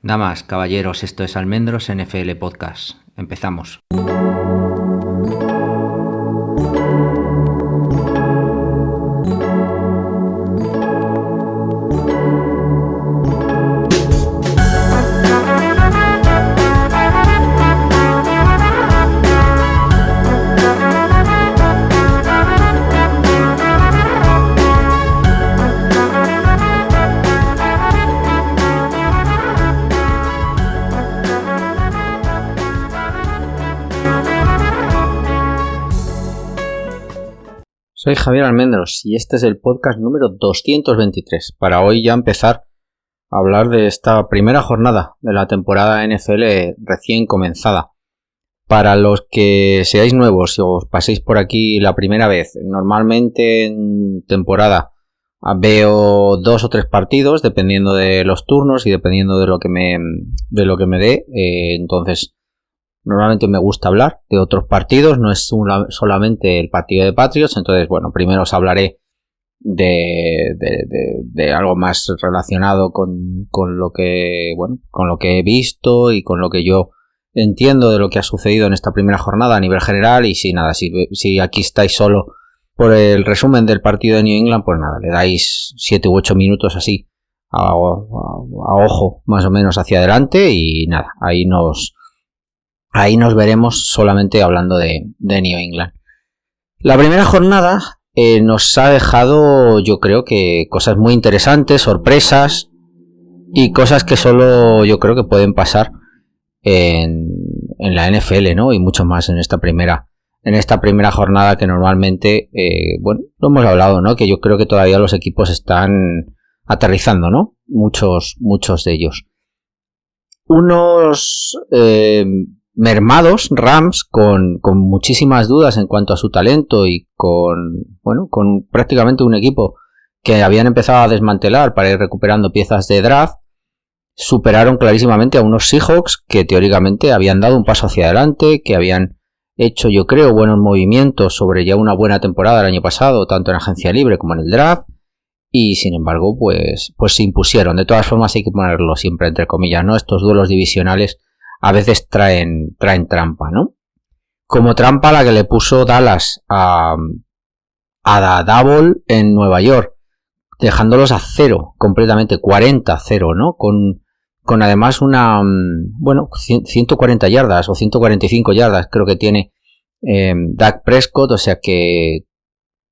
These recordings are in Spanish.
Damas, caballeros, esto es Almendros NFL Podcast. Empezamos. Soy Javier Almendros y este es el podcast número 223. Para hoy ya empezar a hablar de esta primera jornada de la temporada NFL recién comenzada. Para los que seáis nuevos y os paséis por aquí la primera vez, normalmente en temporada veo 2 o 3 partidos dependiendo de los turnos y dependiendo de lo que me dé. Entonces normalmente me gusta hablar de otros partidos, no es solamente el partido de Patriots. Entonces, bueno, primero os hablaré de algo más relacionado con lo que he visto y con lo que yo entiendo de lo que ha sucedido en esta primera jornada a nivel general. Y si aquí estáis solo por el resumen del partido de New England, pues nada, le dais 7 u 8 minutos así a ojo más o menos hacia adelante y nada, ahí nos veremos solamente hablando de New England. La primera jornada nos ha dejado, yo creo que cosas muy interesantes, sorpresas y cosas que solo yo creo que pueden pasar en la NFL, ¿no? Y mucho más en esta primera jornada que normalmente, lo hemos hablado, ¿no? Que yo creo que todavía los equipos están aterrizando, ¿no? Muchos de ellos. Unos mermados Rams con muchísimas dudas en cuanto a su talento y con prácticamente un equipo que habían empezado a desmantelar para ir recuperando piezas de draft, superaron clarísimamente a unos Seahawks que teóricamente habían dado un paso hacia adelante, que habían hecho, yo creo, buenos movimientos sobre ya una buena temporada el año pasado, tanto en agencia libre como en el draft, y sin embargo pues se impusieron. De todas formas hay que ponerlo siempre entre comillas, ¿no? Estos duelos divisionales a veces traen trampa, ¿no? Como trampa la que le puso Dallas a Daboll en Nueva York, dejándolos a 0 completamente, 40-0, ¿no? Con además 140 yardas o 145 yardas creo que tiene Dak Prescott, o sea que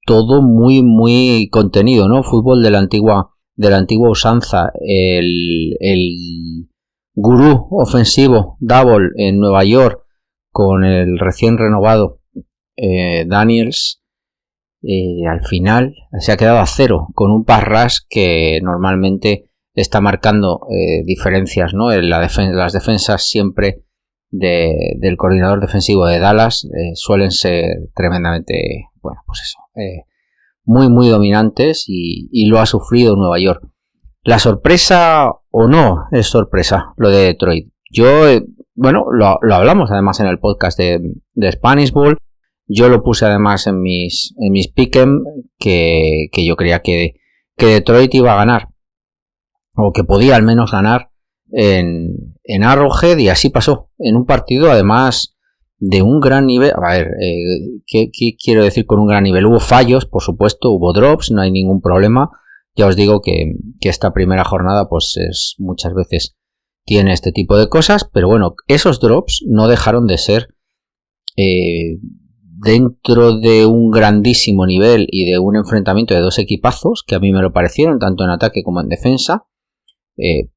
todo muy muy contenido, ¿no? Fútbol de la antigua usanza. El gurú ofensivo Daboll en Nueva York con el recién renovado Daniels, al final se ha quedado a 0 con un pass rush que normalmente está marcando diferencias, ¿no? Las defensas siempre del coordinador defensivo de Dallas suelen ser tremendamente, muy muy dominantes y lo ha sufrido Nueva York. La sorpresa o no es sorpresa lo de Detroit. Yo, lo hablamos además en el podcast de Spanish Bowl. Yo lo puse además en mis pick'em que yo creía que Detroit iba a ganar, o que podía al menos ganar en Arrowhead, y así pasó, en un partido además de un gran nivel. A ver, ¿qué quiero decir con un gran nivel? Hubo fallos, por supuesto, hubo drops, no hay ningún problema. Ya os digo que esta primera jornada pues muchas veces tiene este tipo de cosas, pero bueno, esos drops no dejaron de ser dentro de un grandísimo nivel y de un enfrentamiento de dos equipazos que a mí me lo parecieron, tanto en ataque como en defensa,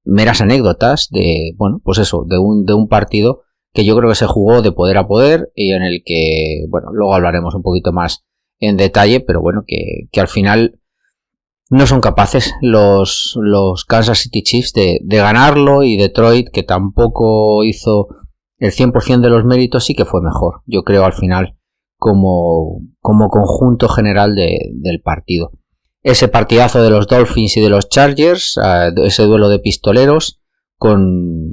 meras anécdotas de un partido que yo creo que se jugó de poder a poder y en el que, luego hablaremos un poquito más en detalle, pero que al final no son capaces los Kansas City Chiefs de ganarlo, y Detroit, que tampoco hizo el 100% de los méritos, sí que fue mejor, yo creo, al final como conjunto general del partido. Ese partidazo de los Dolphins y de los Chargers, ese duelo de pistoleros con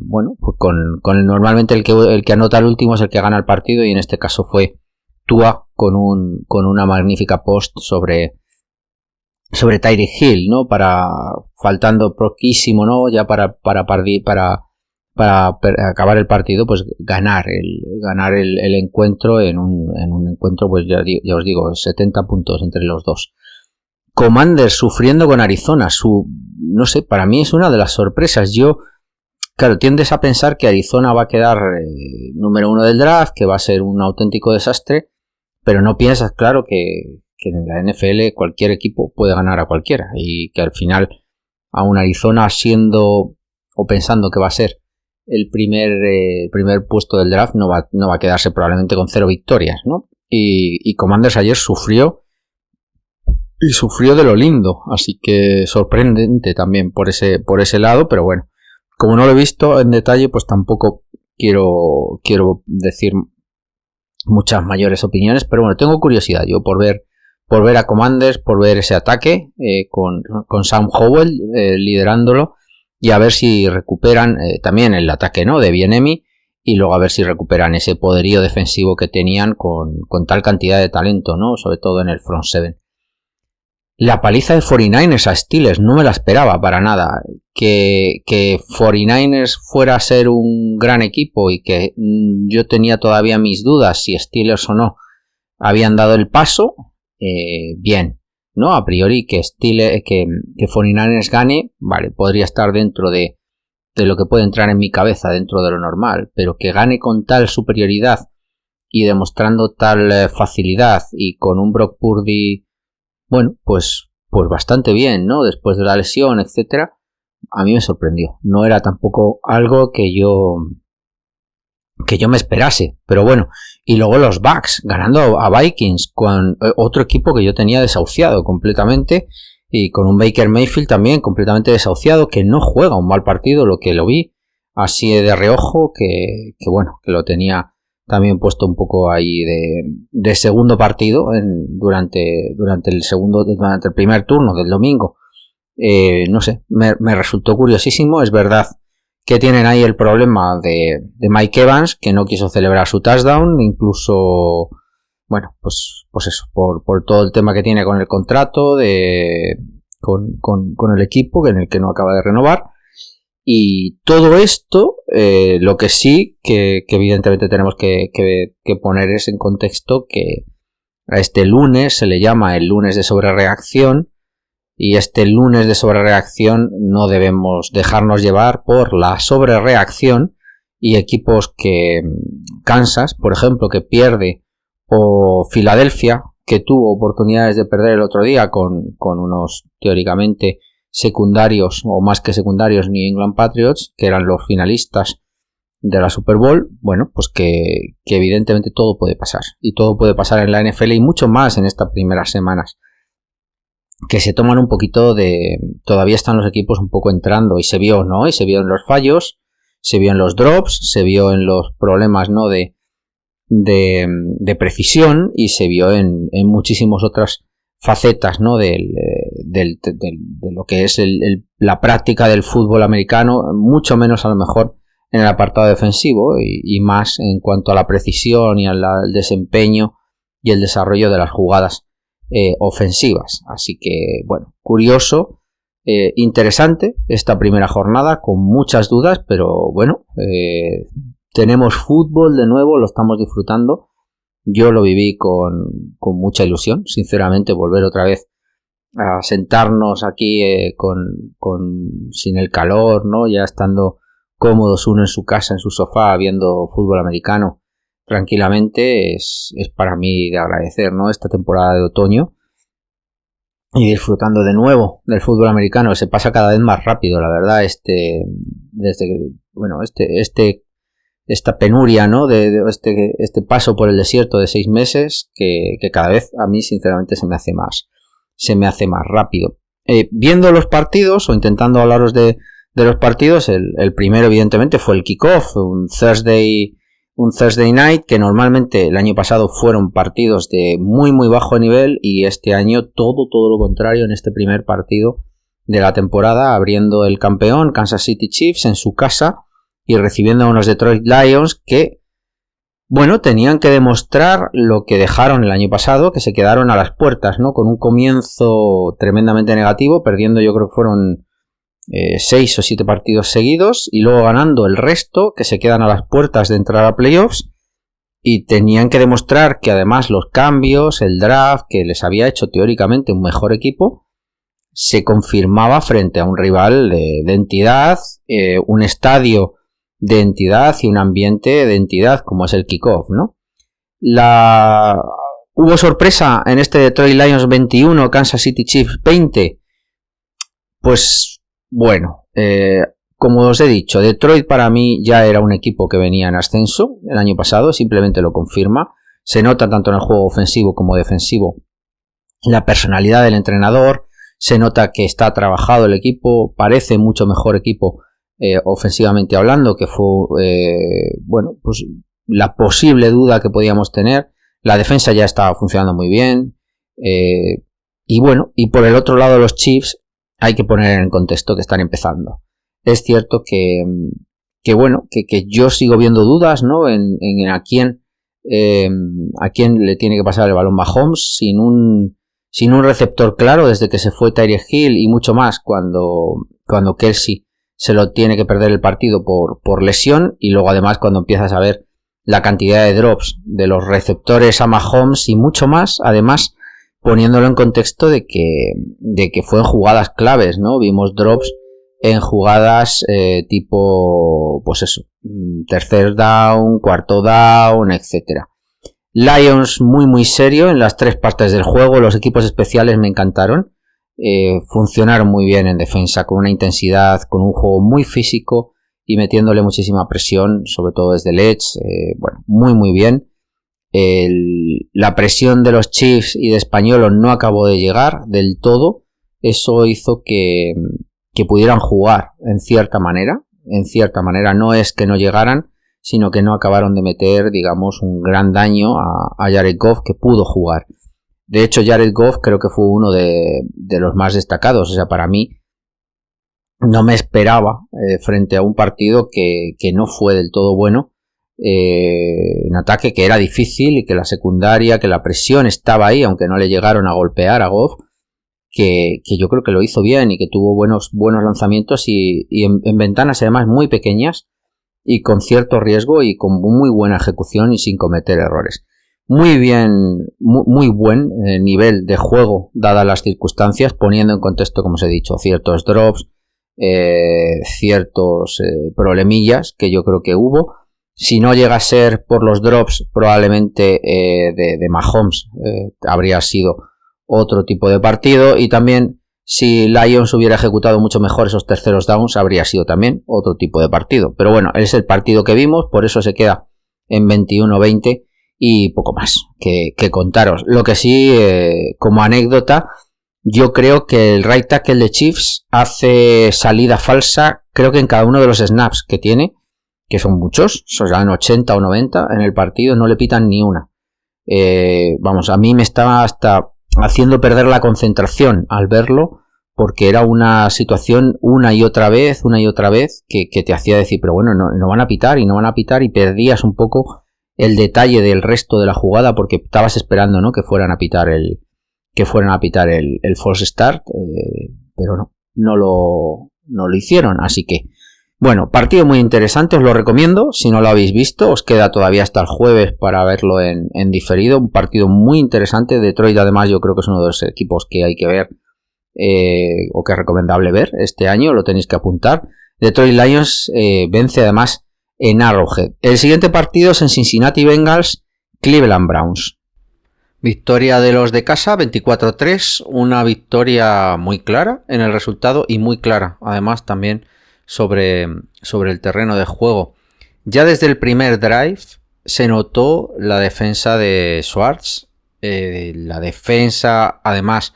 normalmente el que anota el último es el que gana el partido, y en este caso fue Tua con una magnífica post sobre Tyreek Hill, ¿no? Faltando poquísimo, ¿no? Ya para acabar el partido, pues ganar el encuentro en un encuentro, pues ya os digo, 70 puntos entre los dos. Commanders sufriendo con Arizona, no sé, para mí es una de las sorpresas. Claro, tiendes a pensar que Arizona va a quedar número 1 del draft, que va a ser un auténtico desastre, pero no piensas, claro, que en la NFL cualquier equipo puede ganar a cualquiera y que al final a un Arizona siendo o pensando que va a ser el primer puesto del draft no va a quedarse probablemente con 0 victorias, ¿no? Y Commanders ayer sufrió de lo lindo, así que sorprendente también por ese lado, pero bueno, como no lo he visto en detalle, pues tampoco quiero decir muchas mayores opiniones, pero bueno, tengo curiosidad yo por ver a Commanders, por ver ese ataque con Sam Howell liderándolo, y a ver si recuperan también el ataque, ¿no?, de Bieniemy, y luego a ver si recuperan ese poderío defensivo que tenían con tal cantidad de talento, ¿no?, sobre todo en el front seven. La paliza de 49ers a Steelers no me la esperaba para nada. Que 49ers fuera a ser un gran equipo y que yo tenía todavía mis dudas si Steelers o no habían dado el paso, bien, ¿no? A priori que 49ers gane, vale, podría estar dentro de lo que puede entrar en mi cabeza, dentro de lo normal, pero que gane con tal superioridad y demostrando tal facilidad y con un Brock Purdy, bueno, pues bastante bien, ¿no? Después de la lesión, etcétera, a mí me sorprendió. No era tampoco algo que yo me esperase, pero bueno. Y luego los Bucks ganando a Vikings, con otro equipo que yo tenía desahuciado completamente, y con un Baker Mayfield también completamente desahuciado, que no juega un mal partido, lo que lo vi así de reojo, que bueno, que lo tenía también puesto un poco ahí de segundo partido durante el primer turno del domingo. No sé, me resultó curiosísimo. Es verdad que tienen ahí el problema de Mike Evans, que no quiso celebrar su touchdown, incluso, bueno, pues eso, por todo el tema que tiene con el contrato, con el equipo, en el que no acaba de renovar. Y todo esto, lo que sí que evidentemente tenemos que poner es en contexto que a este lunes se le llama el lunes de sobrereacción, y este lunes de sobrereacción no debemos dejarnos llevar por la sobrereacción, y equipos que Kansas, por ejemplo, que pierde, o Filadelfia, que tuvo oportunidades de perder el otro día con unos teóricamente secundarios o más que secundarios New England Patriots, que eran los finalistas de la Super Bowl. Bueno, pues que evidentemente todo puede pasar, y todo puede pasar en la NFL y mucho más en estas primeras semanas, que se toman un poquito todavía están los equipos un poco entrando, y se vio, ¿no? Y se vio en los fallos, se vio en los drops, se vio en los problemas, ¿no?, de precisión, y se vio en muchísimas otras facetas, ¿no?, de lo que es la práctica del fútbol americano, mucho menos a lo mejor en el apartado defensivo, y más en cuanto a la precisión y al desempeño y el desarrollo de las jugadas ofensivas. Así que, bueno, curioso, interesante esta primera jornada, con muchas dudas, pero bueno, tenemos fútbol de nuevo, lo estamos disfrutando. Yo lo viví con mucha ilusión, sinceramente, volver otra vez a sentarnos aquí sin el calor, ¿no?, ya estando cómodos uno en su casa, en su sofá, viendo fútbol americano tranquilamente, es para mí de agradecer, ¿no?, esta temporada de otoño, y disfrutando de nuevo del fútbol americano, que se pasa cada vez más rápido, la verdad. Esta penuria, ¿no?, de este paso por el desierto de 6 meses, que cada vez a mí sinceramente se me hace más rápido. Viendo los partidos, o intentando hablaros de los partidos, el primero evidentemente fue el kickoff, un Thursday night, que normalmente el año pasado fueron partidos de muy muy bajo nivel, y este año todo lo contrario en este primer partido de la temporada, abriendo el campeón Kansas City Chiefs en su casa y recibiendo a unos Detroit Lions que, bueno, tenían que demostrar lo que dejaron el año pasado, que se quedaron a las puertas, ¿no?, con un comienzo tremendamente negativo, perdiendo, yo creo que fueron 6 o 7 partidos seguidos y luego ganando el resto, que se quedan a las puertas de entrar a playoffs, y tenían que demostrar que además los cambios, el draft, que les había hecho teóricamente un mejor equipo, se confirmaba frente a un rival de entidad, un estadio de entidad y un ambiente de entidad como es el kickoff, ¿no? ¿Hubo sorpresa en este Detroit Lions 21, Kansas City Chiefs 20? Pues bueno, como os he dicho, Detroit para mí ya era un equipo que venía en ascenso el año pasado, simplemente lo confirma. Se nota tanto en el juego ofensivo como defensivo la personalidad del entrenador, se nota que está trabajado el equipo, parece mucho mejor equipo ofensivamente hablando, que fue, bueno, pues la posible duda que podíamos tener. La defensa ya estaba funcionando muy bien, y bueno, y por el otro lado los Chiefs hay que poner en contexto que están empezando. Es cierto que bueno, que yo sigo viendo dudas, ¿no? En a quién le tiene que pasar el balón Mahomes sin un receptor claro desde que se fue Tyreek Hill, y mucho más cuando Kelce se lo tiene que perder el partido por lesión, y luego además cuando empiezas a ver la cantidad de drops de los receptores a Mahomes y mucho más, además poniéndolo en contexto de que fue en jugadas claves, ¿no? Vimos drops en jugadas tipo, pues eso, tercer down, cuarto down, etcétera. Lions muy serio en las 3 partes del juego. Los equipos especiales me encantaron, funcionaron muy bien en defensa, con una intensidad, con un juego muy físico y metiéndole muchísima presión, sobre todo desde el edge. Bueno, muy bien. La presión de los Chiefs y de Españolo no acabó de llegar del todo. Eso hizo que pudieran jugar en cierta manera. No es que no llegaran, sino que no acabaron de meter, digamos, un gran daño a Jared Goff, que pudo jugar. De hecho, Jared Goff creo que fue uno de los más destacados. O sea, para mí no me esperaba frente a un partido que no fue del todo bueno en ataque, que era difícil y que la secundaria, que la presión estaba ahí, aunque no le llegaron a golpear a Goff, que yo creo que lo hizo bien y que tuvo buenos lanzamientos y en ventanas además muy pequeñas y con cierto riesgo y con muy buena ejecución y sin cometer errores. Muy bien, muy buen nivel de juego dadas las circunstancias, poniendo en contexto, como os he dicho, ciertos drops, ciertos problemillas que yo creo que hubo. Si no llega a ser por los drops, probablemente de Mahomes, habría sido otro tipo de partido, y también si Lions hubiera ejecutado mucho mejor esos terceros downs, habría sido también otro tipo de partido. Pero bueno, es el partido que vimos, por eso se queda en 21-20 y poco más que contaros. Lo que sí, como anécdota, yo creo que el right tackle de Chiefs hace salida falsa, creo que en cada uno de los snaps que tiene, que son muchos, son 80 o 90 en el partido, no le pitan ni una. Vamos, a mí me estaba hasta haciendo perder la concentración al verlo, porque era una situación una y otra vez que te hacía decir, pero bueno, no van a pitar y perdías un poco el detalle del resto de la jugada, porque estabas esperando, ¿no?, que fueran a pitar el false start, pero no lo hicieron. Así que bueno, partido muy interesante, os lo recomiendo. Si no lo habéis visto, os queda todavía hasta el jueves para verlo en diferido. Un partido muy interesante. Detroit, además, yo creo que es uno de los equipos que hay que ver, o que es recomendable ver este año. Lo tenéis que apuntar. Detroit Lions vence además en Arrowhead. El siguiente partido es en Cincinnati Bengals, Cleveland Browns. Victoria de los de casa, 24-3. Una victoria muy clara en el resultado y muy clara, además, también sobre el terreno de juego. Ya desde el primer drive se notó la defensa de Schwartz, la defensa además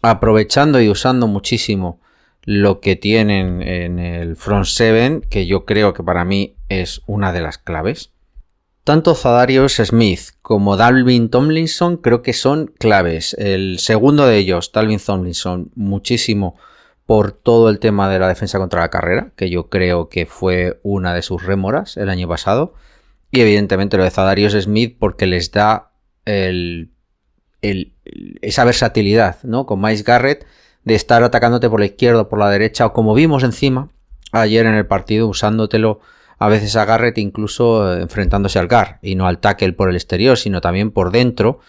aprovechando y usando muchísimo lo que tienen en el front seven, que yo creo que para mí es una de las claves. Tanto Zadarius Smith como Dalvin Tomlinson creo que son claves. El segundo de ellos, Dalvin Tomlinson, muchísimo por todo el tema de la defensa contra la carrera, que yo creo que fue una de sus rémoras el año pasado. Y evidentemente lo de Zadarius Smith, porque les da esa versatilidad, ¿no?, con Myles Garrett, de estar atacándote por la izquierda o por la derecha, o como vimos encima ayer en el partido, usándotelo a veces a Garrett, incluso enfrentándose al guard y no al tackle por el exterior, sino también por dentro,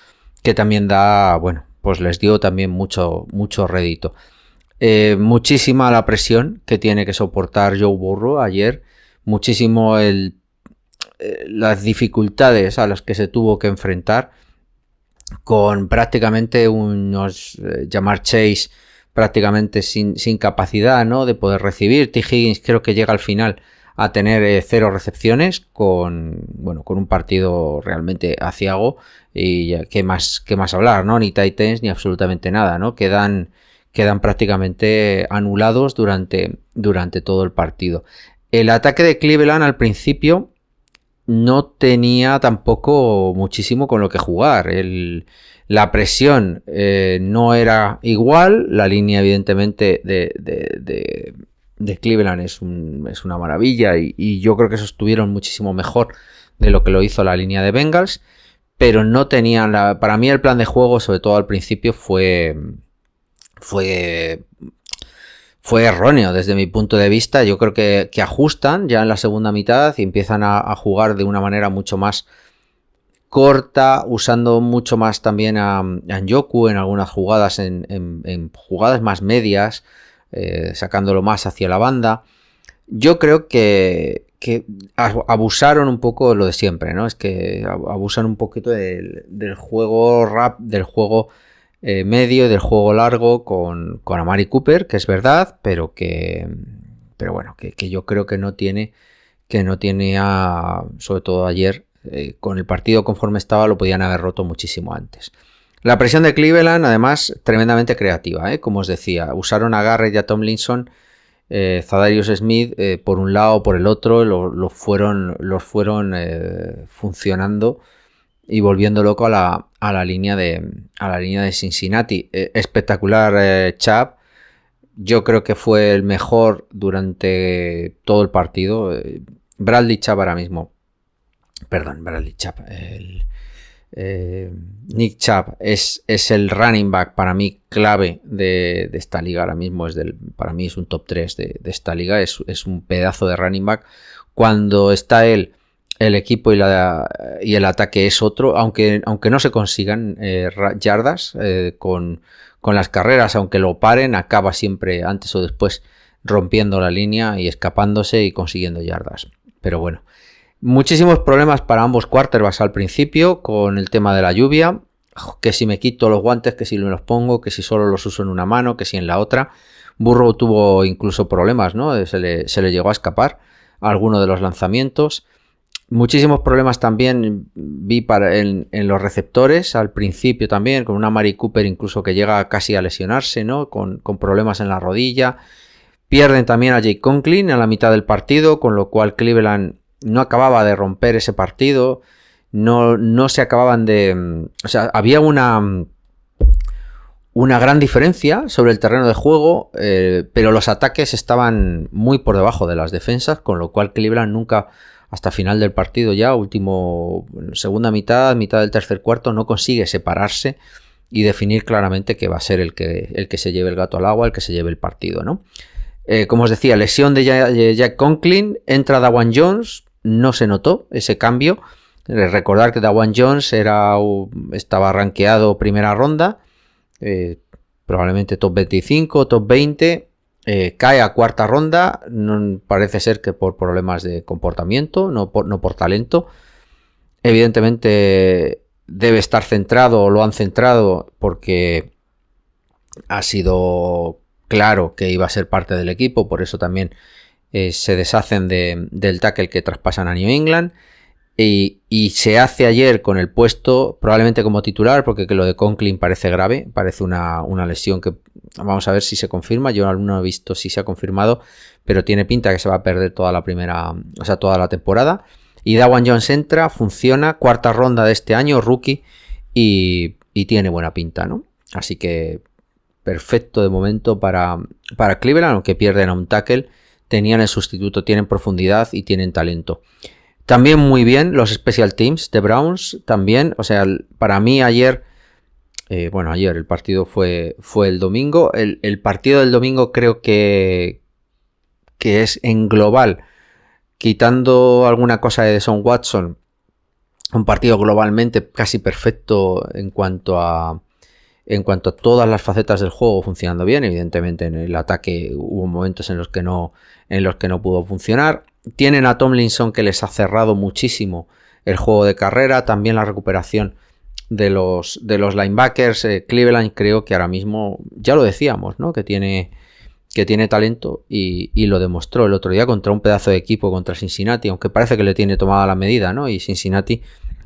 que también da, bueno, pues les dio también mucho rédito. Muchísima la presión que tiene que soportar Joe Burrow ayer, muchísimo las dificultades a las que se tuvo que enfrentar, con prácticamente unos Ja'Marr Chase prácticamente sin capacidad, ¿no?, de poder recibir. T. Higgins creo que llega al final a tener 0 recepciones con un partido realmente aciago, y qué más hablar, ¿no? Ni tight ends ni absolutamente nada, ¿no? Quedan prácticamente anulados durante todo el partido. El ataque de Cleveland al principio no tenía tampoco muchísimo con lo que jugar. La presión no era igual. La línea evidentemente de Cleveland es una maravilla, y yo creo que sostuvieron muchísimo mejor de lo que lo hizo la línea de Bengals, pero no tenían para mí el plan de juego, sobre todo al principio, fue erróneo desde mi punto de vista. Yo creo que ajustan ya en la segunda mitad y empiezan a jugar de una manera mucho más corta, usando mucho más también a Njoku en algunas jugadas, en jugadas más medias, sacándolo más hacia la banda. Yo creo que abusaron un poco de lo de siempre, ¿no? Es que abusan un poquito del juego del juego medio y del juego largo con Amari Cooper, que es verdad, pero bueno, que yo creo que no tiene sobre todo ayer, con el partido conforme estaba, lo podían haber roto muchísimo antes. La presión de Cleveland, además, tremendamente creativa, como os decía. Usaron a Garrett y a Tomlinson, Zadarius Smith, por un lado o por el otro, los fueron funcionando y volviendo loco a la línea de Cincinnati. Espectacular Chubb. Yo creo que fue el mejor durante todo el partido. Bradley Chubb ahora mismo. Perdón, Bradley Chubb. Nick Chubb es el running back para mí clave de esta liga ahora mismo. Para mí es un top 3 de esta liga. Es un pedazo de running back. Cuando está él, el equipo y el ataque es otro. Aunque no se consigan yardas con las carreras, aunque lo paren, acaba siempre antes o después rompiendo la línea y escapándose y consiguiendo yardas. Pero bueno, muchísimos problemas para ambos quarterbacks al principio con el tema de la lluvia, que si me quito los guantes, que si me los pongo, que si solo los uso en una mano, que si en la otra. Burrow tuvo incluso problemas, ¿no? Se le llegó a escapar alguno de los lanzamientos. Muchísimos problemas también vi en los receptores al principio también, con una Amari Cooper incluso que llega casi a lesionarse, ¿no? Con problemas en la rodilla. Pierden también a Jake Conklin a la mitad del partido, con lo cual Cleveland no acababa de romper ese partido. No se acababan de... O sea, había una gran diferencia sobre el terreno de juego, pero los ataques estaban muy por debajo de las defensas, con lo cual Cleveland nunca, hasta final del partido ya, segunda mitad del tercer cuarto, no consigue separarse y definir claramente que va a ser el que se lleve el gato al agua, el que se lleve el partido, ¿no? Como os decía, lesión de Jack Conklin, entra Dawan Jones, no se notó ese cambio. Recordar que Dawan Jones estaba rankeado primera ronda, probablemente top 25, top 20, cae a cuarta ronda, parece ser que por problemas de comportamiento, no por talento. Evidentemente debe estar centrado, o lo han centrado, porque ha sido claro que iba a ser parte del equipo, por eso también se deshacen del tackle que traspasan a New England. Y se hace ayer con el puesto probablemente como titular, porque lo de Conklin parece grave, parece una lesión que vamos a ver si se confirma. Yo aún no he visto si se ha confirmado, pero tiene pinta que se va a perder toda la temporada. Y Dawan Jones entra, funciona, cuarta ronda de este año, rookie, y tiene buena pinta, ¿no? Así que perfecto de momento para Cleveland, aunque pierden a un tackle, tenían el sustituto, tienen profundidad y tienen talento. También muy bien los special teams de Browns, también, o sea, para mí ayer Bueno, ayer el partido fue el domingo. El partido del domingo creo que es en global, quitando alguna cosa de Deshaun Watson, un partido globalmente casi perfecto en cuanto a todas las facetas del juego funcionando bien. Evidentemente en el ataque hubo momentos en los que no pudo funcionar. Tienen a Tomlinson, que les ha cerrado muchísimo el juego de carrera, también la recuperación de los linebackers. Cleveland creo que ahora mismo, ya lo decíamos, ¿no? que tiene talento y lo demostró el otro día contra un pedazo de equipo, contra Cincinnati, aunque parece que le tiene tomada la medida, ¿no? Y Cincinnati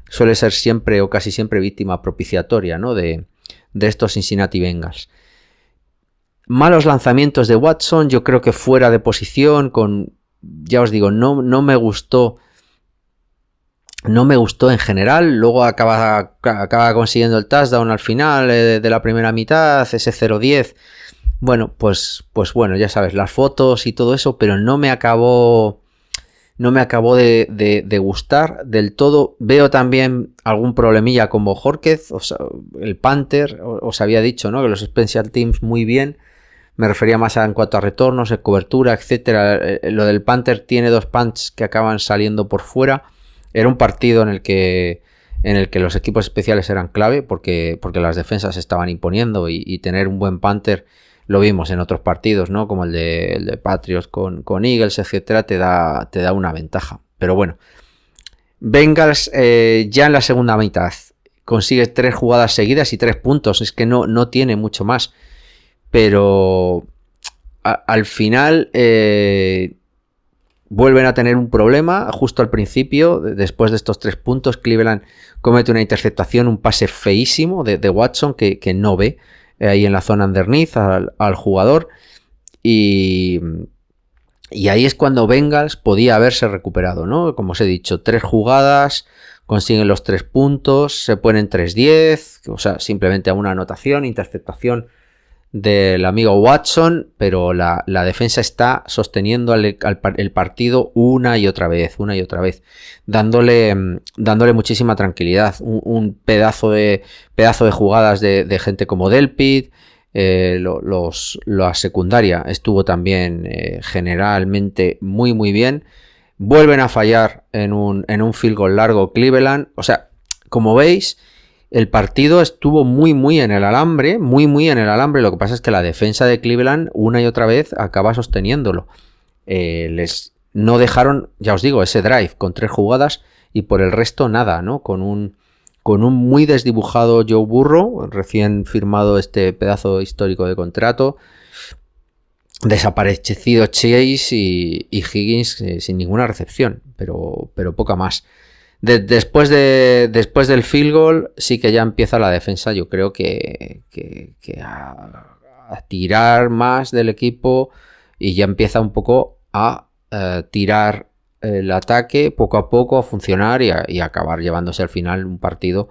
suele ser siempre o casi siempre víctima propiciatoria, ¿no? de estos Cincinnati Bengals. Malos lanzamientos de Watson, yo creo que fuera de posición, ya os digo, no me gustó en general. Luego acaba consiguiendo el touchdown al final de la primera mitad, ese 0-10. Bueno, pues bueno, ya sabes, las fotos y todo eso, pero no me acabó de gustar del todo. Veo también algún problemilla como Horquez, o sea, el Panther, os había dicho, ¿no? Que los Special Teams muy bien. Me refería más en cuanto a retornos, cobertura, etcétera. Lo del Panther tiene 2 punts que acaban saliendo por fuera. Era un partido en el que los equipos especiales eran clave porque las defensas estaban imponiendo y tener un buen Panther. Lo vimos en otros partidos, ¿no? Como el de Patriots con Eagles, etcétera, te da una ventaja. Pero bueno, Bengals ya en la segunda mitad consigue 3 jugadas seguidas y 3 puntos. Es que no tiene mucho más. Pero al final vuelven a tener un problema justo al principio. Después de estos 3 puntos, Cleveland comete una interceptación, un pase feísimo de Watson que no ve ahí en la zona underneath al jugador, y ahí es cuando Bengals podía haberse recuperado, ¿no? Como os he dicho, 3 jugadas, consiguen los 3 puntos, se ponen 3-10, o sea, simplemente a una anotación, interceptación del amigo Watson, pero la defensa está sosteniendo el partido una y otra vez, dándole muchísima tranquilidad. Un pedazo de jugadas de gente como Delpit. La secundaria estuvo también generalmente muy bien. Vuelven a fallar en un field goal largo Cleveland. O sea, como veis, el partido estuvo muy en el alambre, Lo que pasa es que la defensa de Cleveland una y otra vez acaba sosteniéndolo. Les no dejaron, ya os digo, ese drive con 3 jugadas y por el resto nada, ¿no? Con un muy desdibujado Joe Burrow, recién firmado este pedazo histórico de contrato. Desaparecido Chase y Higgins sin ninguna recepción, pero poca más. Después del field goal sí que ya empieza la defensa, yo creo que a tirar más del equipo y ya empieza un poco a tirar el ataque poco a poco, a funcionar y a acabar llevándose al final un partido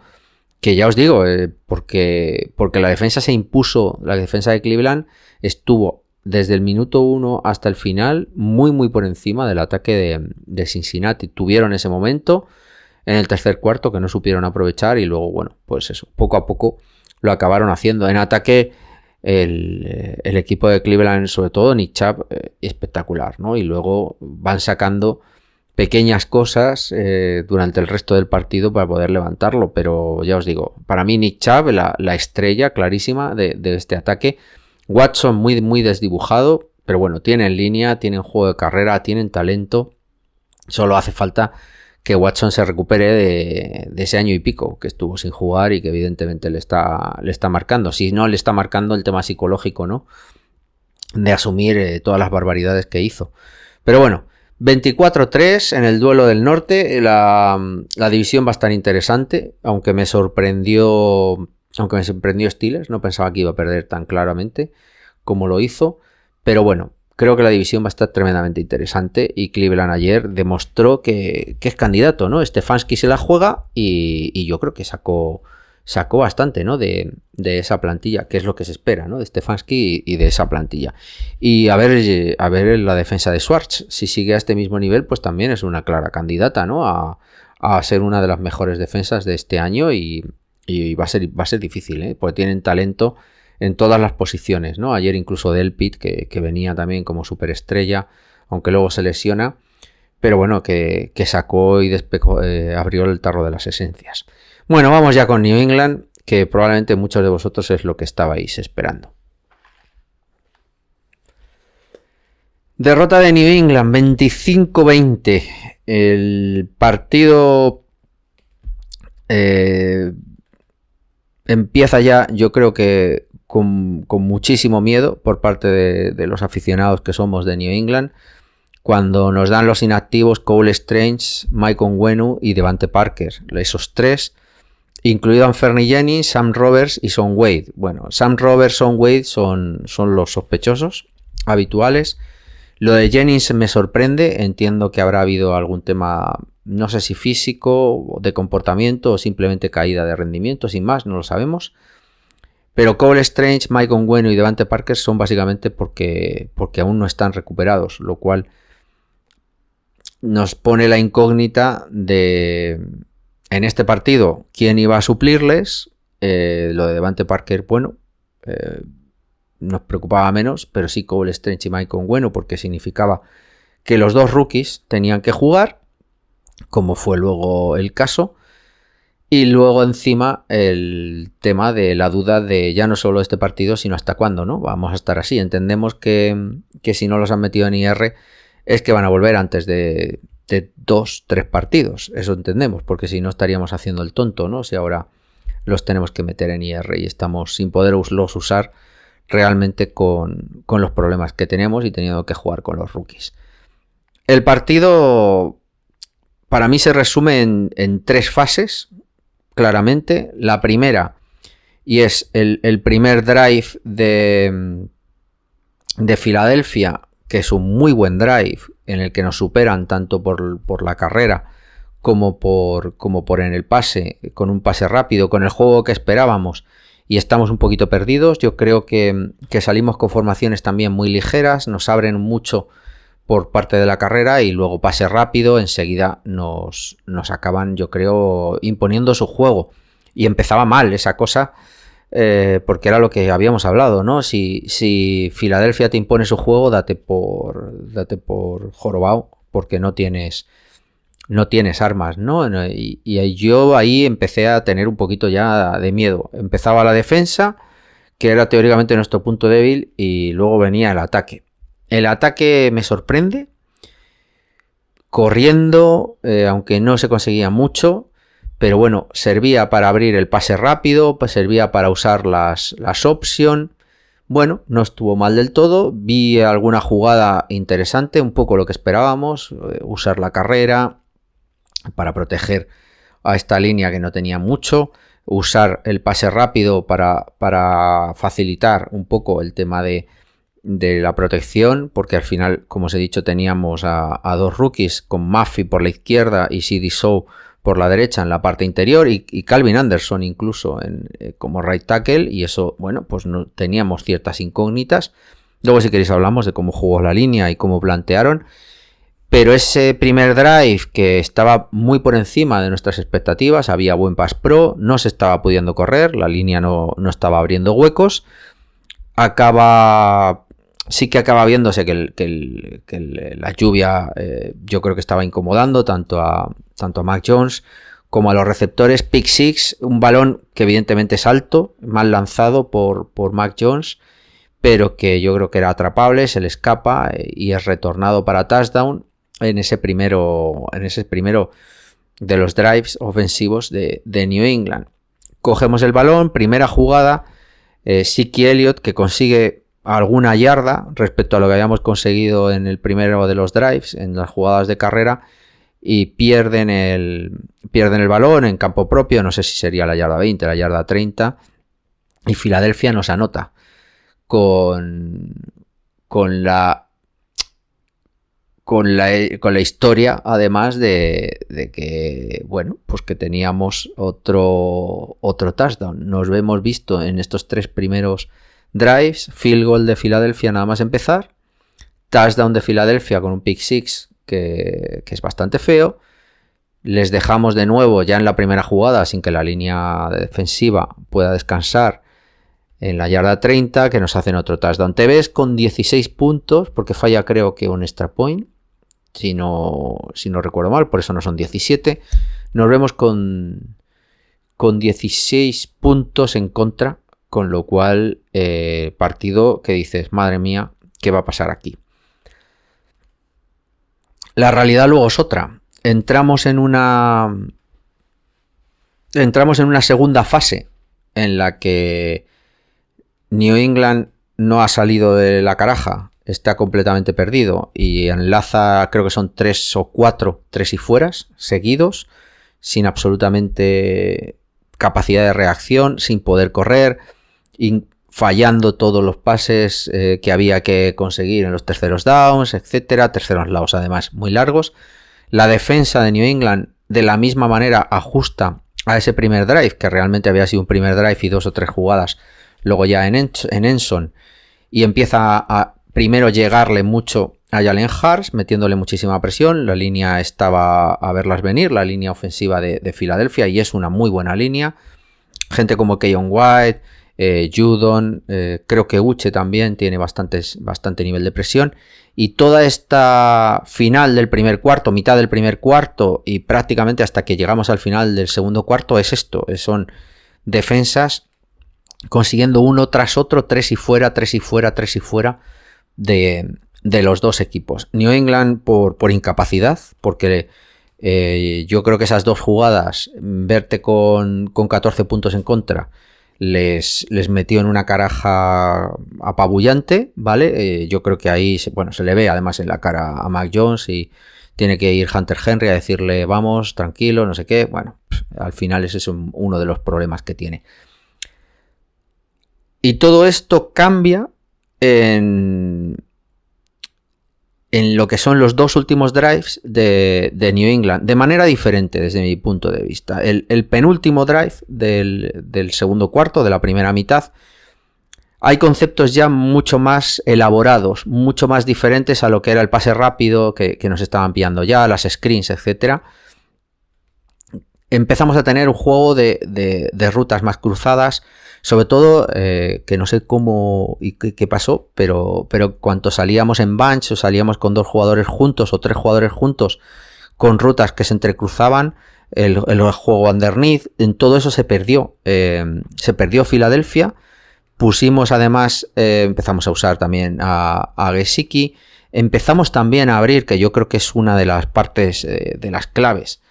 que ya os digo, porque la defensa se impuso, la defensa de Cleveland estuvo desde el minuto 1 hasta el final muy por encima del ataque de Cincinnati. Tuvieron ese momento en el tercer cuarto que no supieron aprovechar y luego, bueno, pues eso, poco a poco lo acabaron haciendo. En ataque el equipo de Cleveland, sobre todo Nick Chubb, espectacular, ¿no? Y luego van sacando pequeñas cosas durante el resto del partido para poder levantarlo, pero ya os digo, para mí Nick Chubb, la estrella clarísima de este ataque. Watson muy desdibujado, pero bueno, tienen línea, tienen juego de carrera, tienen talento. Solo hace falta que Watson se recupere de ese año y pico que estuvo sin jugar y que evidentemente le está marcando. Si no, le está marcando el tema psicológico, ¿no? De asumir todas las barbaridades que hizo. Pero bueno, 24-3 en el duelo del norte. La división va a estar interesante, aunque me sorprendió Steelers. No pensaba que iba a perder tan claramente como lo hizo. Pero bueno, creo que la división va a estar tremendamente interesante y Cleveland ayer demostró que es candidato, ¿no? Stefanski se la juega y yo creo que sacó bastante, ¿no? De esa plantilla, que es lo que se espera, ¿no? De Stefanski y de esa plantilla. Y a ver la defensa de Schwartz, si sigue a este mismo nivel, pues también es una clara candidata, ¿no? A ser una de las mejores defensas de este año y Y va a ser difícil, porque tienen talento en todas las posiciones, ¿no? Ayer incluso Delpit, que venía también como superestrella, aunque luego se lesiona, pero bueno, que sacó y abrió el tarro de las esencias. Bueno, vamos ya con New England, que probablemente muchos de vosotros es lo que estabais esperando. Derrota de New England, 25-20. El partido empieza ya, yo creo que con muchísimo miedo por parte de los aficionados que somos de New England, cuando nos dan los inactivos Cole Strange, Mike Onwenu y Devante Parker, esos tres, incluido Anfernee Jennings, Sam Roberts y Son Wade. Bueno, Sam Roberts, Son Wade son los sospechosos habituales. Lo de Jennings me sorprende, entiendo que habrá habido algún tema, no sé si físico, de comportamiento o simplemente caída de rendimiento, sin más, no lo sabemos. Pero Cole Strange, Mike Onwenu y Devante Parker son básicamente porque aún no están recuperados, lo cual nos pone la incógnita de, en este partido, quién iba a suplirles. Lo de Devante Parker, bueno, nos preocupaba menos, pero sí Cole Strange y Mike Onwenu, porque significaba que los dos rookies tenían que jugar, como fue luego el caso. Y luego encima el tema de la duda de ya no solo este partido, sino hasta cuándo, ¿no? Vamos a estar así. Entendemos que si no los han metido en IR es que van a volver antes de 2-3 partidos. Eso entendemos, porque si no estaríamos haciendo el tonto, ¿no? Si ahora los tenemos que meter en IR y estamos sin poderlos usar realmente con los problemas que tenemos y teniendo que jugar con los rookies. El partido para mí se resume en 3 fases, claramente. La primera, y es el primer drive de Filadelfia, que es un muy buen drive en el que nos superan tanto por la carrera como por en el pase, con un pase rápido, con el juego que esperábamos, y estamos un poquito perdidos. Yo creo que salimos con formaciones también muy ligeras, nos abren mucho por parte de la carrera y luego pase rápido, enseguida nos acaban, yo creo, imponiendo su juego. Y empezaba mal esa cosa, porque era lo que habíamos hablado, ¿no? Si Filadelfia te impone su juego, date por jorobado, porque no tienes armas, ¿no? Y yo ahí empecé a tener un poquito ya de miedo. Empezaba la defensa, que era teóricamente nuestro punto débil, y luego venía el ataque. El ataque me sorprende, corriendo, aunque no se conseguía mucho, pero bueno, servía para abrir el pase rápido, pues servía para usar las option. Bueno, no estuvo mal del todo, vi alguna jugada interesante, un poco lo que esperábamos, usar la carrera para proteger a esta línea que no tenía mucho, usar el pase rápido para facilitar un poco el tema de la protección, porque al final, como os he dicho, teníamos a 2 rookies con Murphy por la izquierda y C.D. Shaw por la derecha en la parte interior, y Calvin Anderson incluso como right tackle, y eso, bueno, pues no teníamos ciertas incógnitas. Luego, si queréis, hablamos de cómo jugó la línea y cómo plantearon, pero ese primer drive, que estaba muy por encima de nuestras expectativas, había buen pass pro, no se estaba pudiendo correr, la línea no estaba abriendo huecos, sí que acaba viéndose que la lluvia, yo creo que estaba incomodando tanto a Mac Jones como a los receptores. Pick six, un balón que evidentemente es alto, mal lanzado por Mac Jones, pero que yo creo que era atrapable, se le escapa y es retornado para touchdown en ese primero de los drives ofensivos de New England. Cogemos el balón, primera jugada, Zeke Elliott, que consigue alguna yarda respecto a lo que habíamos conseguido en el primero de los drives, en las jugadas de carrera, y pierden el balón en campo propio, no sé si sería la yarda 20, la yarda 30, y Filadelfia nos anota con la historia, además de que, bueno, pues que teníamos otro touchdown. Nos hemos visto en estos 3 primeros drives, field goal de Filadelfia nada más empezar, touchdown de Filadelfia con un pick six que es bastante feo, les dejamos de nuevo ya en la primera jugada sin que la línea defensiva pueda descansar en la yarda 30, que nos hacen otro touchdown. Te ves con 16 puntos, porque falla creo que un extra point, si no recuerdo mal, por eso no son 17. Nos vemos con 16 puntos en contra, con lo cual partido que dices, madre mía, ¿qué va a pasar aquí? La realidad luego es otra. Entramos en una segunda fase en la que New England no ha salido de la caraja, está completamente perdido y enlaza, creo que son 3 o 4 3 y fueras seguidos, sin absolutamente capacidad de reacción, sin poder correr, fallando todos los pases que había que conseguir en los terceros downs, etcétera, terceros downs además muy largos. La defensa de New England de la misma manera ajusta a ese primer drive, que realmente había sido un primer drive y 2 o 3 jugadas luego ya en Enson, y empieza a primero llegarle mucho a Jalen Hurts, metiéndole muchísima presión. La línea estaba a verlas venir, la línea ofensiva de Filadelfia, y es una muy buena línea. Gente como Keyon White, Judon, creo que Uche también tiene bastante nivel de presión. Y toda esta final del primer cuarto, mitad del primer cuarto y prácticamente hasta que llegamos al final del segundo cuarto es esto. Son defensas consiguiendo uno tras otro, 3 y fuera, 3 y fuera, 3 y fuera de los dos equipos. New England por incapacidad, porque yo creo que esas dos jugadas, verte con 14 puntos en contra, les metió en una caraja apabullante, ¿vale? Yo creo que ahí se le ve además en la cara a Mac Jones y tiene que ir Hunter Henry a decirle vamos, tranquilo, no sé qué. Bueno, al final ese es uno de los problemas que tiene. Y todo esto cambia en lo que son los dos últimos drives de New England, de manera diferente desde mi punto de vista. El penúltimo drive del segundo cuarto, de la primera mitad, hay conceptos ya mucho más elaborados, mucho más diferentes a lo que era el pase rápido que nos estaban pillando ya, las screens, etc. Empezamos a tener un juego de rutas más cruzadas, sobre todo, que no sé cómo y qué pasó, pero cuando salíamos en bunch o salíamos con 2 jugadores juntos o 3 jugadores juntos con rutas que se entrecruzaban, el juego underneath, en todo eso se perdió Filadelfia. Pusimos además, empezamos a usar también a Gesicki, empezamos también a abrir, que yo creo que es una de las partes de las claves.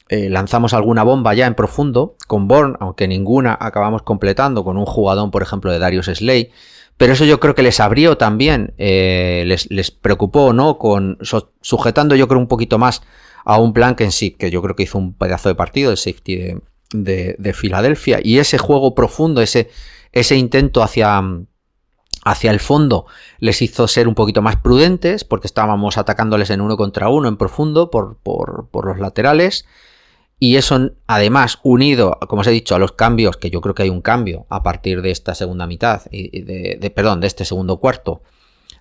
Lanzamos alguna bomba ya en profundo con Bourne, aunque ninguna acabamos completando, con un jugadón, por ejemplo, de Darius Slay. Pero eso yo creo que les abrió también, les preocupó, ¿no? Sujetando yo creo un poquito más a un Blankenship, que yo creo que hizo un pedazo de partido, el safety de Filadelfia. Y ese juego profundo, ese intento hacia el fondo, les hizo ser un poquito más prudentes, porque estábamos atacándoles en 1 contra 1 en profundo por los laterales. Y eso, además, unido, como os he dicho, a los cambios, que yo creo que hay un cambio a partir de esta segunda mitad, de este segundo cuarto,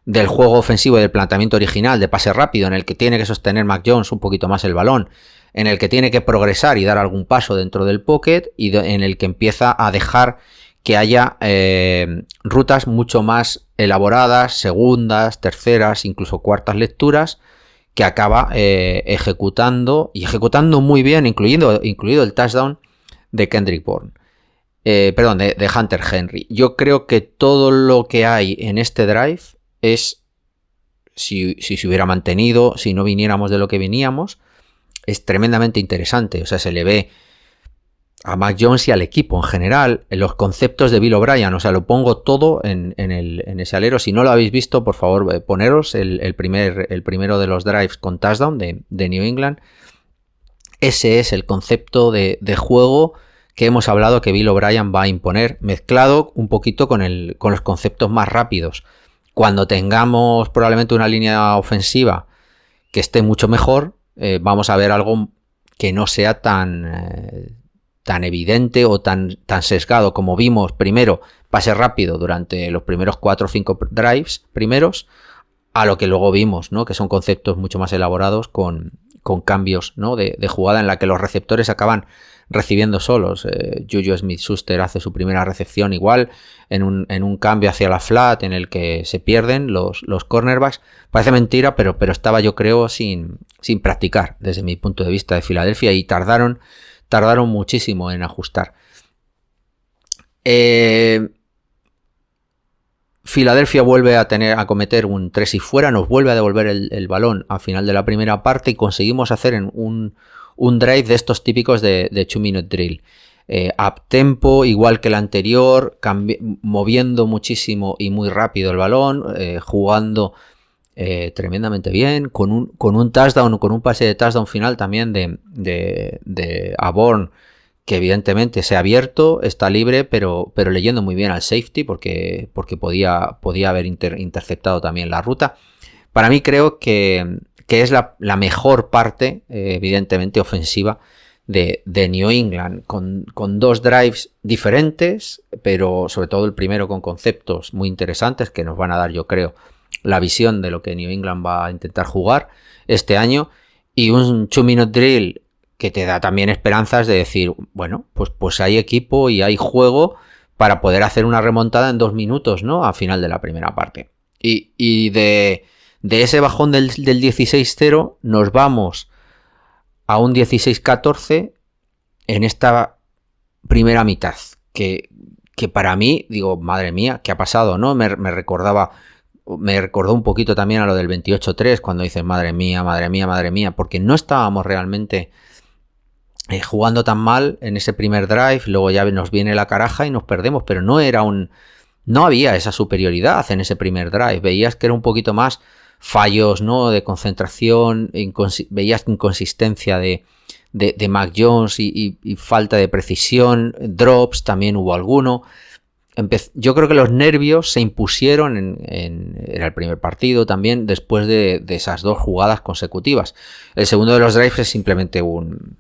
del juego ofensivo y del planteamiento original de pase rápido, en el que tiene que sostener Mac Jones un poquito más el balón, en el que tiene que progresar y dar algún paso dentro del pocket, y en el que empieza a dejar que haya rutas mucho más elaboradas, segundas, terceras, incluso cuartas lecturas, que acaba ejecutando muy bien, incluido el touchdown de Kendrick Bourne. De Hunter Henry. Yo creo que todo lo que hay en este drive es, si se hubiera mantenido, si no viniéramos de lo que veníamos, es tremendamente interesante. O sea, se le ve a Mac Jones y al equipo en general, en los conceptos de Bill O'Brien. O sea, lo pongo todo en ese alero. Si no lo habéis visto, por favor, poneros el primero de los drives con touchdown de New England. Ese es el concepto de juego que hemos hablado que Bill O'Brien va a imponer, mezclado un poquito con los conceptos más rápidos. Cuando tengamos probablemente una línea ofensiva que esté mucho mejor, vamos a ver algo que no sea tan evidente o tan sesgado como vimos primero pase rápido durante los primeros 4 o 5 drives primeros, a lo que luego vimos, ¿no? Que son conceptos mucho más elaborados con cambios, ¿no? de jugada en la que los receptores acaban recibiendo solos. Juju Smith-Schuster hace su primera recepción igual en un cambio hacia la flat en el que se pierden los cornerbacks. Parece mentira, pero estaba, yo creo, sin practicar desde mi punto de vista de Filadelfia, y tardaron muchísimo en ajustar. Filadelfia vuelve a cometer un 3 y fuera, nos vuelve a devolver el balón al final de la primera parte y conseguimos hacer un drive de estos típicos de 2-minute drill. Up tempo, igual que el anterior, moviendo muchísimo y muy rápido el balón, jugando tremendamente bien, con un touchdown, con un pase de touchdown final también de Bourne, que evidentemente se ha abierto, está libre, pero leyendo muy bien al safety porque podía haber interceptado también la ruta. Para mí creo que es la mejor parte, evidentemente ofensiva, de New England, con dos drives diferentes, pero sobre todo el primero con conceptos muy interesantes que nos van a dar, yo creo, la visión de lo que New England va a intentar jugar este año, y un 2-minute drill que te da también esperanzas de decir, bueno, pues hay equipo y hay juego para poder hacer una remontada en 2 minutos, ¿no? A final de la primera parte. Y de ese bajón del 16-0 nos vamos a un 16-14 en esta primera mitad, que para mí, digo, madre mía, ¿qué ha pasado, no? Me recordó un poquito también a lo del 28-3, cuando dices, madre mía, porque no estábamos realmente jugando tan mal en ese primer drive, luego ya nos viene la caraja y nos perdemos, pero no había esa superioridad en ese primer drive, veías que era un poquito más fallos, ¿no? De concentración, veías inconsistencia de Mac Jones y falta de precisión, drops también hubo alguno. Yo creo que los nervios se impusieron en el primer partido también, después de esas 2 jugadas consecutivas. El segundo de los drives es simplemente un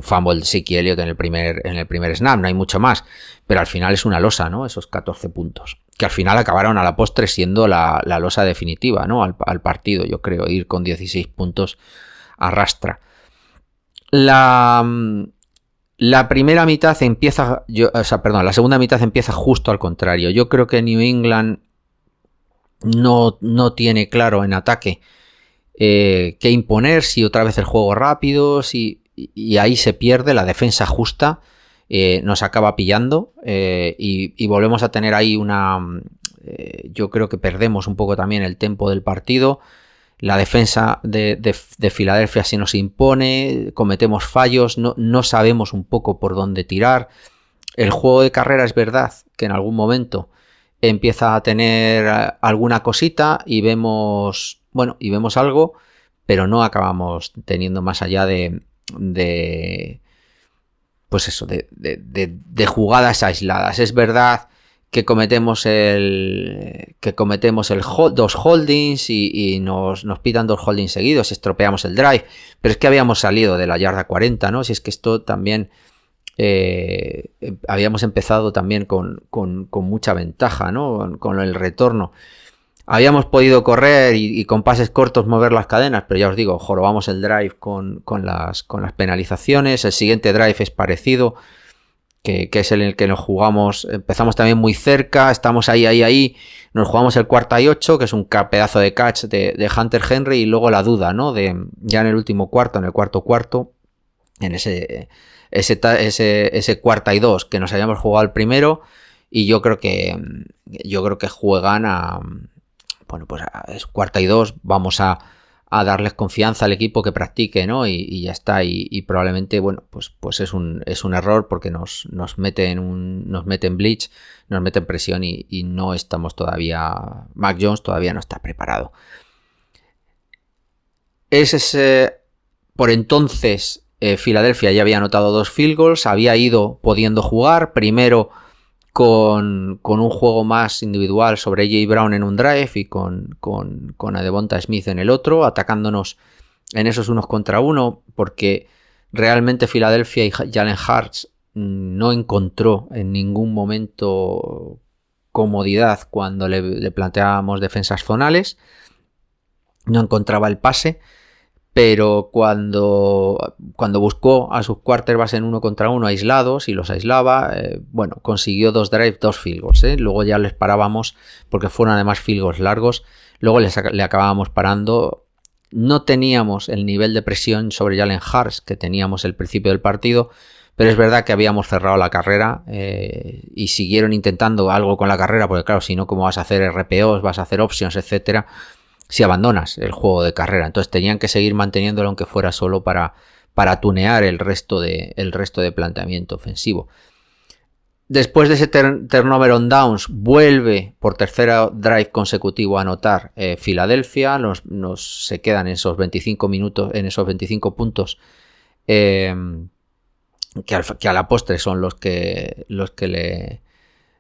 fumble de Zeke Elliott en el primer snap, no hay mucho más, pero al final es una losa, ¿no? Esos 14 puntos, que al final acabaron a la postre siendo la losa definitiva, ¿no? Al partido, yo creo, ir con 16 puntos arrastra. La primera mitad empieza, la segunda mitad empieza justo al contrario. Yo creo que New England no tiene claro en ataque qué imponer, si otra vez el juego rápido, y ahí se pierde la defensa justa, nos acaba pillando, y volvemos a tener ahí yo creo que perdemos un poco también el tempo del partido. La defensa de Filadelfia se nos impone, cometemos fallos, no sabemos un poco por dónde tirar. El juego de carrera es verdad que en algún momento empieza a tener alguna cosita y vemos algo, pero no acabamos teniendo más allá de jugadas aisladas. Es verdad que cometemos dos holdings y nos pitan 2 holdings seguidos, estropeamos el drive, pero es que habíamos salido de la yarda 40, ¿no? Si es que esto también habíamos empezado también con mucha ventaja, ¿no? Con el retorno. Habíamos podido correr y con pases cortos mover las cadenas, pero ya os digo, jorobamos el drive con las penalizaciones. El siguiente drive es parecido, que es el que nos jugamos. Empezamos también muy cerca, estamos ahí. Nos jugamos el 4-8, que es un pedazo de catch de Hunter Henry, y luego la duda, ¿no? Ya en el último cuarto, en el cuarto, en ese 4-2 que nos habíamos jugado el primero, y yo creo que juegan es 4-2, vamos a darles confianza al equipo, que practique, ¿no? Y ya está, y probablemente, pues es un error, porque nos mete en blitz, nos mete en presión, y no estamos todavía, Mac Jones todavía no está preparado. Por entonces Filadelfia ya había anotado 2 field goals, había ido pudiendo jugar, primero con un juego más individual sobre A.J. Brown en un drive y con Devonta Smith en el otro, atacándonos en esos 1 contra 1, porque realmente Filadelfia y Jalen Hurts no encontró en ningún momento comodidad cuando le planteábamos defensas zonales, no encontraba el pase, pero cuando buscó a sus quarterbacks en 1 contra 1 aislados y los aislaba, bueno, consiguió 2 drives, 2 field goals, luego ya les parábamos porque fueron además field goals largos, luego le acabábamos parando. No teníamos el nivel de presión sobre Jalen Hurts que teníamos al principio del partido, pero es verdad que habíamos cerrado la carrera y siguieron intentando algo con la carrera, porque claro, si no, ¿cómo vas a hacer RPOs, vas a hacer options, etcétera, si abandonas el juego de carrera? Entonces tenían que seguir manteniéndolo aunque fuera solo para tunear el resto de planteamiento ofensivo. Después de ese turnover on downs, vuelve por tercera drive consecutivo a anotar Filadelfia. Se quedan en esos 25 minutos, en esos 25 puntos que a la postre son los que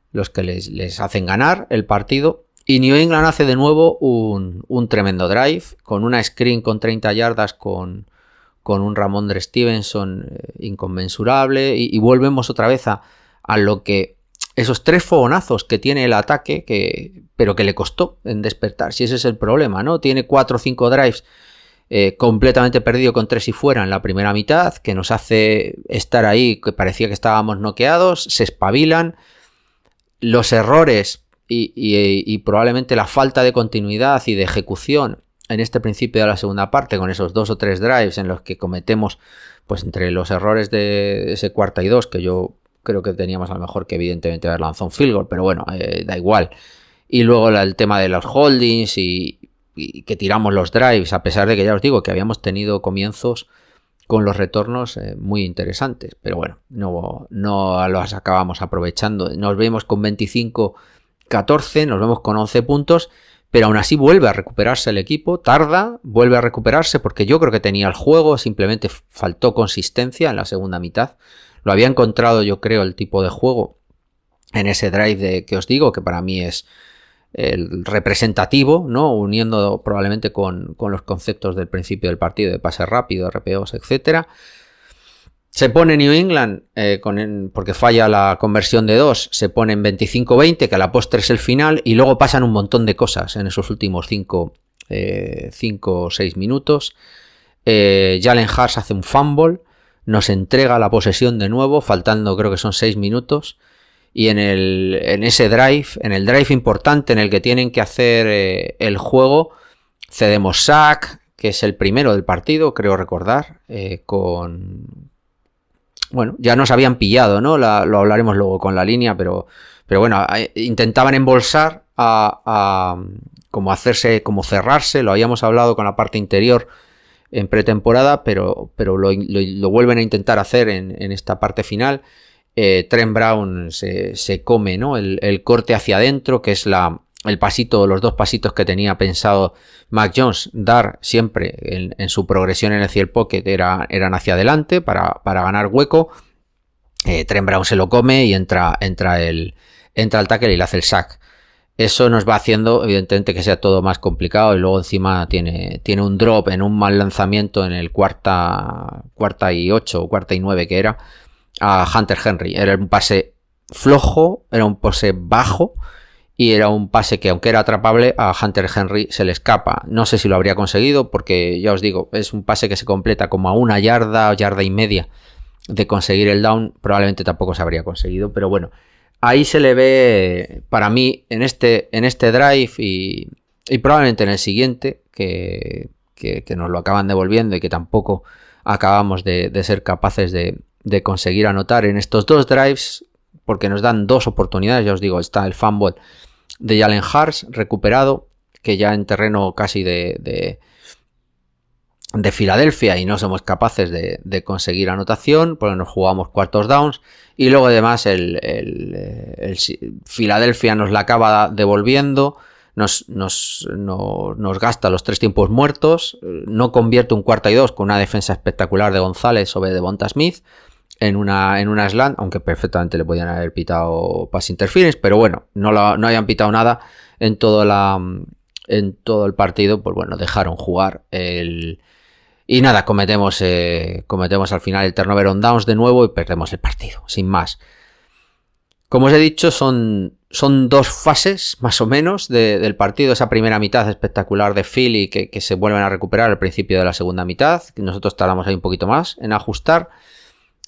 les hacen ganar el partido. Y New England hace de nuevo un tremendo drive con una screen con 30 yardas con un Ramondre Stevenson inconmensurable y volvemos otra vez a lo que esos 3 fogonazos que tiene el ataque, pero que le costó en despertar. Si ese es el problema, ¿no? Tiene 4 o 5 drives completamente perdido con 3 y fuera en la primera mitad, que nos hace estar ahí, que parecía que estábamos noqueados, se espabilan. Los errores y probablemente la falta de continuidad y de ejecución en este principio de la segunda parte, con esos 2 o 3 drives en los que cometemos, pues entre los errores de ese 4ª y 2, que yo creo que teníamos a lo mejor que evidentemente haber lanzado un field goal, pero bueno, da igual. Y luego el tema de los holdings y que tiramos los drives, a pesar de que ya os digo que habíamos tenido comienzos con los retornos muy interesantes, pero bueno, no los acabamos aprovechando. Nos vemos con 25-14, nos vemos con 11 puntos, pero aún así vuelve a recuperarse el equipo, tarda, vuelve a recuperarse porque yo creo que tenía el juego, simplemente faltó consistencia en la segunda mitad. Lo había encontrado, yo creo, el tipo de juego en ese drive que os digo, que para mí es el representativo, ¿no? Uniendo probablemente con los conceptos del principio del partido, de pase rápido, RPOs, etcétera. Se pone New England, porque falla la conversión de 2, se pone en 25-20, que a la postre es el final, y luego pasan un montón de cosas en esos últimos 5 o 6 minutos. Jalen Hurts hace un fumble, nos entrega la posesión de nuevo, faltando creo que son 6 minutos, y en ese drive, en el drive importante en el que tienen que hacer el juego, cedemos sack, que es el primero del partido, creo recordar, bueno, ya nos habían pillado, ¿no? Lo hablaremos luego con la línea, pero bueno, intentaban embolsar como hacerse, como cerrarse, lo habíamos hablado con la parte interior en pretemporada, pero lo vuelven a intentar hacer en esta parte final. Trent Brown se come, ¿no? el corte hacia adentro, que es el pasito, los 2 pasitos que tenía pensado Mac Jones dar siempre en su progresión en el field pocket eran hacia adelante para ganar hueco. Trent Brown se lo come y entra el tackle y le hace el sack. Eso nos va haciendo, evidentemente, que sea todo más complicado, y luego encima tiene un drop en un mal lanzamiento en el cuarta y 8 o cuarta y 9 que era a Hunter Henry. Era un pase flojo, era un pase bajo y era un pase que, aunque era atrapable, a Hunter Henry se le escapa. No sé si lo habría conseguido porque, ya os digo, es un pase que se completa como a 1 yarda o yarda y media de conseguir el down. Probablemente tampoco se habría conseguido, pero bueno, ahí se le ve, para mí, en este drive y probablemente en el siguiente, que nos lo acaban devolviendo y que tampoco acabamos de ser capaces de conseguir anotar en estos 2 drives, porque nos dan 2 oportunidades. Ya os digo, está el fumble de Jalen Hurts recuperado, que ya en terreno casi de Filadelfia, y no somos capaces de conseguir anotación porque nos jugamos cuartos downs, y luego además el Filadelfia nos la acaba devolviendo, nos gasta los 3 tiempos muertos, no convierte un 4ª y 2 con una defensa espectacular de González sobre Devonta Smith en una slant, aunque perfectamente le podían haber pitado pass interference, pero bueno, no habían pitado nada en todo el partido. Pues bueno, dejaron jugar y nada, cometemos al final el turnover on downs de nuevo y perdemos el partido, sin más. Como os he dicho, son son dos fases más o menos del partido. Esa primera mitad espectacular de Philly que se vuelven a recuperar al principio de la segunda mitad. Nosotros tardamos ahí un poquito más en ajustar.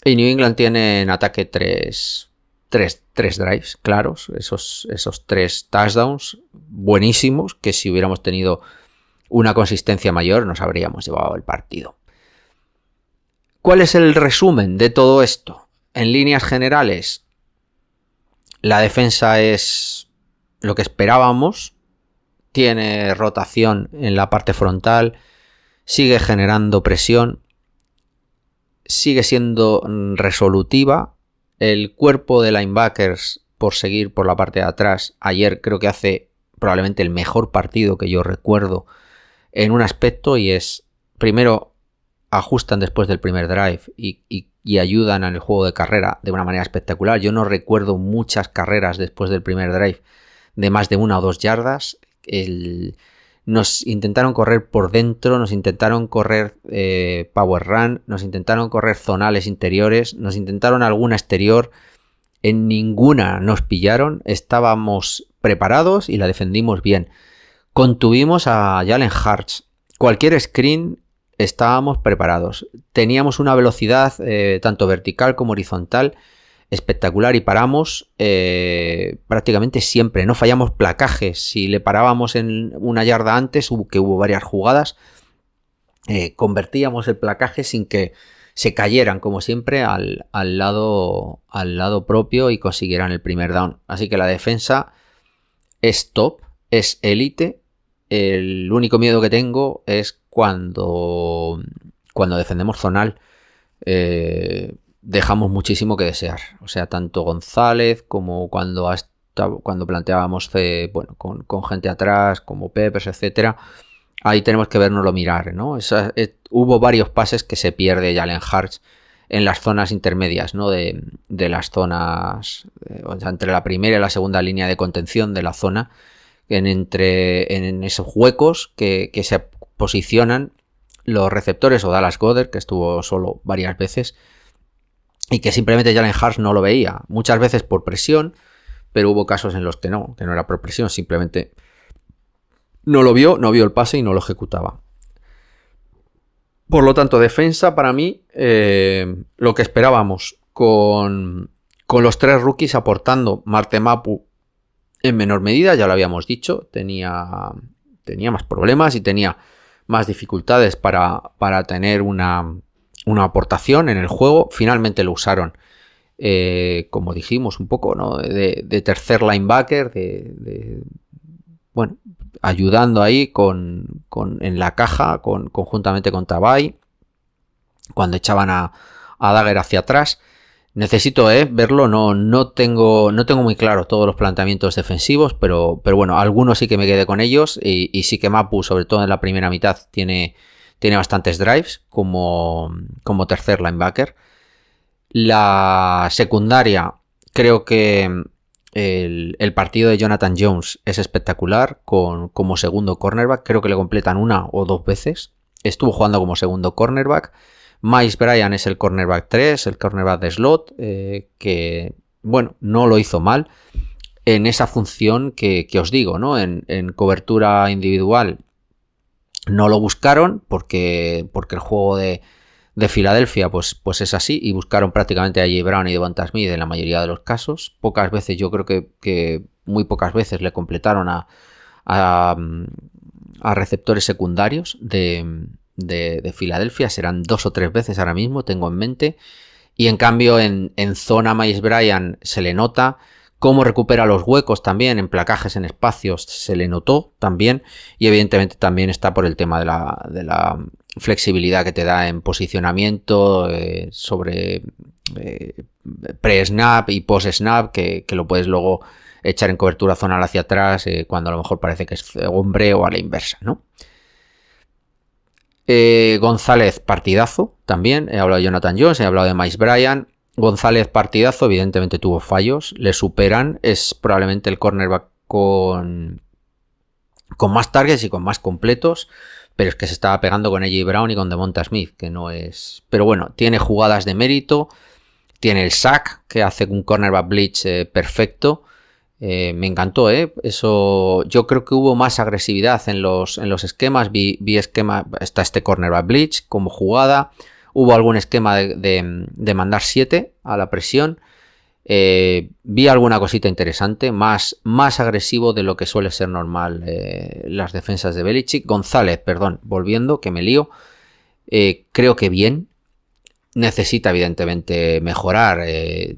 Y New England tiene en ataque tres drives claros. Esos 3 touchdowns buenísimos que si hubiéramos tenido una consistencia mayor nos habríamos llevado el partido. ¿Cuál es el resumen de todo esto? En líneas generales, la defensa es lo que esperábamos, tiene rotación en la parte frontal, sigue generando presión, sigue siendo resolutiva. El cuerpo de linebackers, por seguir por la parte de atrás, ayer creo que hace probablemente el mejor partido que yo recuerdo en un aspecto, y es, primero, ajustan después del primer drive y ayudan en el juego de carrera de una manera espectacular. Yo no recuerdo muchas carreras después del primer drive de más de 1 o 2 yardas. Nos intentaron correr por dentro, nos intentaron correr power run, nos intentaron correr zonales interiores, nos intentaron alguna exterior. En ninguna nos pillaron, estábamos preparados y la defendimos bien. Contuvimos a Jalen Hurts. Cualquier screen estábamos preparados. Teníamos una velocidad tanto vertical como horizontal espectacular y paramos prácticamente siempre. No fallamos placajes. Si le parábamos en 1 yarda antes, que hubo varias jugadas, convertíamos el placaje sin que se cayeran, como siempre, al lado propio y consiguieran el primer down. Así que la defensa es top, es élite. El único miedo que tengo es cuando defendemos zonal, dejamos muchísimo que desear. O sea, tanto González como cuando planteábamos con gente atrás, como Peppers, etcétera. Ahí tenemos que vernoslo mirar, ¿no? Hubo varios pases que se pierde Jalen Hurts en las zonas intermedias, ¿no? De las zonas, o sea, entre la primera y la segunda línea de contención de la zona, en esos huecos que se posicionan los receptores, o Dallas Goedert, que estuvo solo varias veces, y que simplemente Jalen Hurts no lo veía, muchas veces por presión, pero hubo casos en los que no era por presión, simplemente no lo vio, no vio el pase y no lo ejecutaba. Por lo tanto, defensa para mí, lo que esperábamos, con los 3 rookies aportando. Marte Mapu en menor medida, ya lo habíamos dicho, tenía más problemas y tenía más dificultades para tener una aportación en el juego. Finalmente lo usaron, como dijimos un poco, ¿no? de tercer linebacker, ayudando ahí en la caja, conjuntamente con Tabay, cuando echaban a Dagger hacia atrás. Necesito verlo, no tengo muy claro todos los planteamientos defensivos, pero bueno, algunos sí que me quedé con ellos, y sí que Mapu, sobre todo en la primera mitad, tiene bastantes drives como tercer linebacker. La secundaria, creo que el partido de Jonathan Jones es espectacular como segundo cornerback. Creo que le completan 1 o 2 veces. Estuvo jugando como segundo cornerback. Miles Bryant es el cornerback 3, el cornerback de slot, que, no lo hizo mal en esa función que os digo, ¿no? En cobertura individual no lo buscaron porque el juego de Filadelfia pues es así, y buscaron prácticamente a J. Brown y Devonta Smith en la mayoría de los casos. Pocas veces, yo creo que muy pocas veces le completaron a receptores secundarios de Filadelfia. Serán 2 o 3 veces ahora mismo, tengo en mente. Y en cambio en zona Miles Bryant se le nota cómo recupera los huecos también, en placajes, en espacios, se le notó también. Y evidentemente también está por el tema de la flexibilidad que te da en posicionamiento, sobre pre-snap y post-snap, que lo puedes luego echar en cobertura zonal hacia atrás, cuando a lo mejor parece que es hombre, o a la inversa, ¿no? González, partidazo también. He hablado de Jonathan Jones, he hablado de Miles Bryant. González, partidazo, evidentemente tuvo fallos, le superan. Es probablemente el cornerback con más targets y con más completos, pero es que se estaba pegando con AJ Brown y con Devonta Smith, que no es... Pero bueno, tiene jugadas de mérito, tiene el sack, que hace un cornerback blitz perfecto, Me encantó, ¿eh? Eso, yo creo que hubo más agresividad en los esquemas. Vi esquema, está este cornerback blitz como jugada. Hubo algún esquema de mandar 7 a la presión. Vi alguna cosita interesante, más agresivo de lo que suele ser normal las defensas de Belichick. González, perdón, volviendo, que me lío. Creo que bien. Necesita evidentemente mejorar.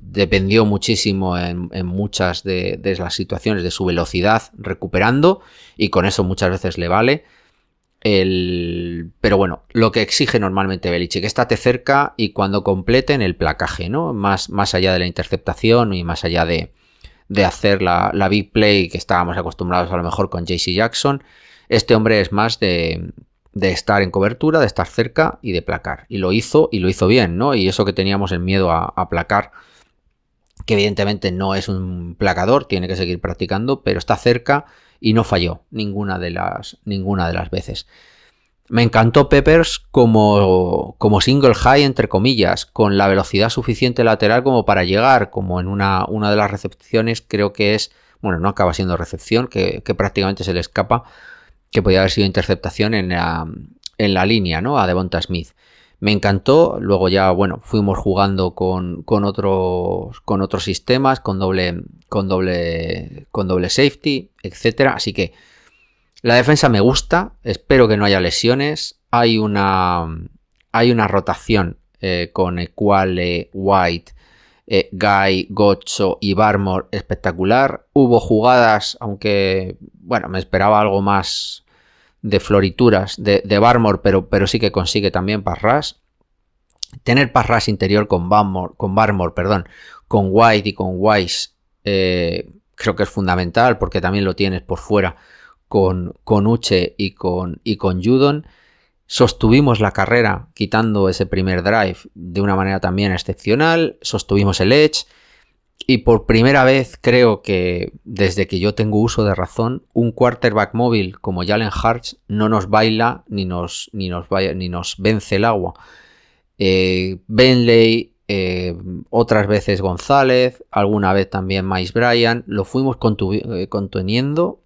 Dependió muchísimo en muchas de las situaciones de su velocidad recuperando, y con eso muchas veces le vale. Pero bueno, lo que exige normalmente Belichick, estate cerca y cuando completen el placaje, ¿no? Más allá de la interceptación y más allá de hacer la big play que estábamos acostumbrados a lo mejor con JC Jackson, este hombre es más de estar en cobertura, de estar cerca y de placar. Y lo hizo bien, ¿no? Y eso que teníamos el miedo a placar, que evidentemente no es un placador, tiene que seguir practicando, pero está cerca y no falló ninguna de las veces. Me encantó Peppers como single high, entre comillas, con la velocidad suficiente lateral como para llegar, como en una de las recepciones, creo que es, bueno, no acaba siendo recepción, que prácticamente se le escapa, que podía haber sido interceptación en la línea, ¿no? A Devonta Smith. Me encantó. Luego ya, bueno, fuimos jugando con otros sistemas, con doble safety, etcétera. Así que la defensa me gusta. Espero que no haya lesiones. Hay una rotación con Equale, White, Guy, Gotcho y Barmore espectacular. Hubo jugadas, aunque bueno, me esperaba algo más de florituras de Barmore, pero sí que consigue también pass rush. Tener pass rush interior con Barmore, con White y con Wise, creo que es fundamental, porque también lo tienes por fuera con Uche y con Judon. Sostuvimos la carrera quitando ese primer drive de una manera también excepcional. Sostuvimos el edge. Y por primera vez, creo que desde que yo tengo uso de razón, un quarterback móvil como Jalen Hurts no nos baila ni nos vence el agua. Bentley, otras veces González, alguna vez también Miles Bryant, lo fuimos conteniendo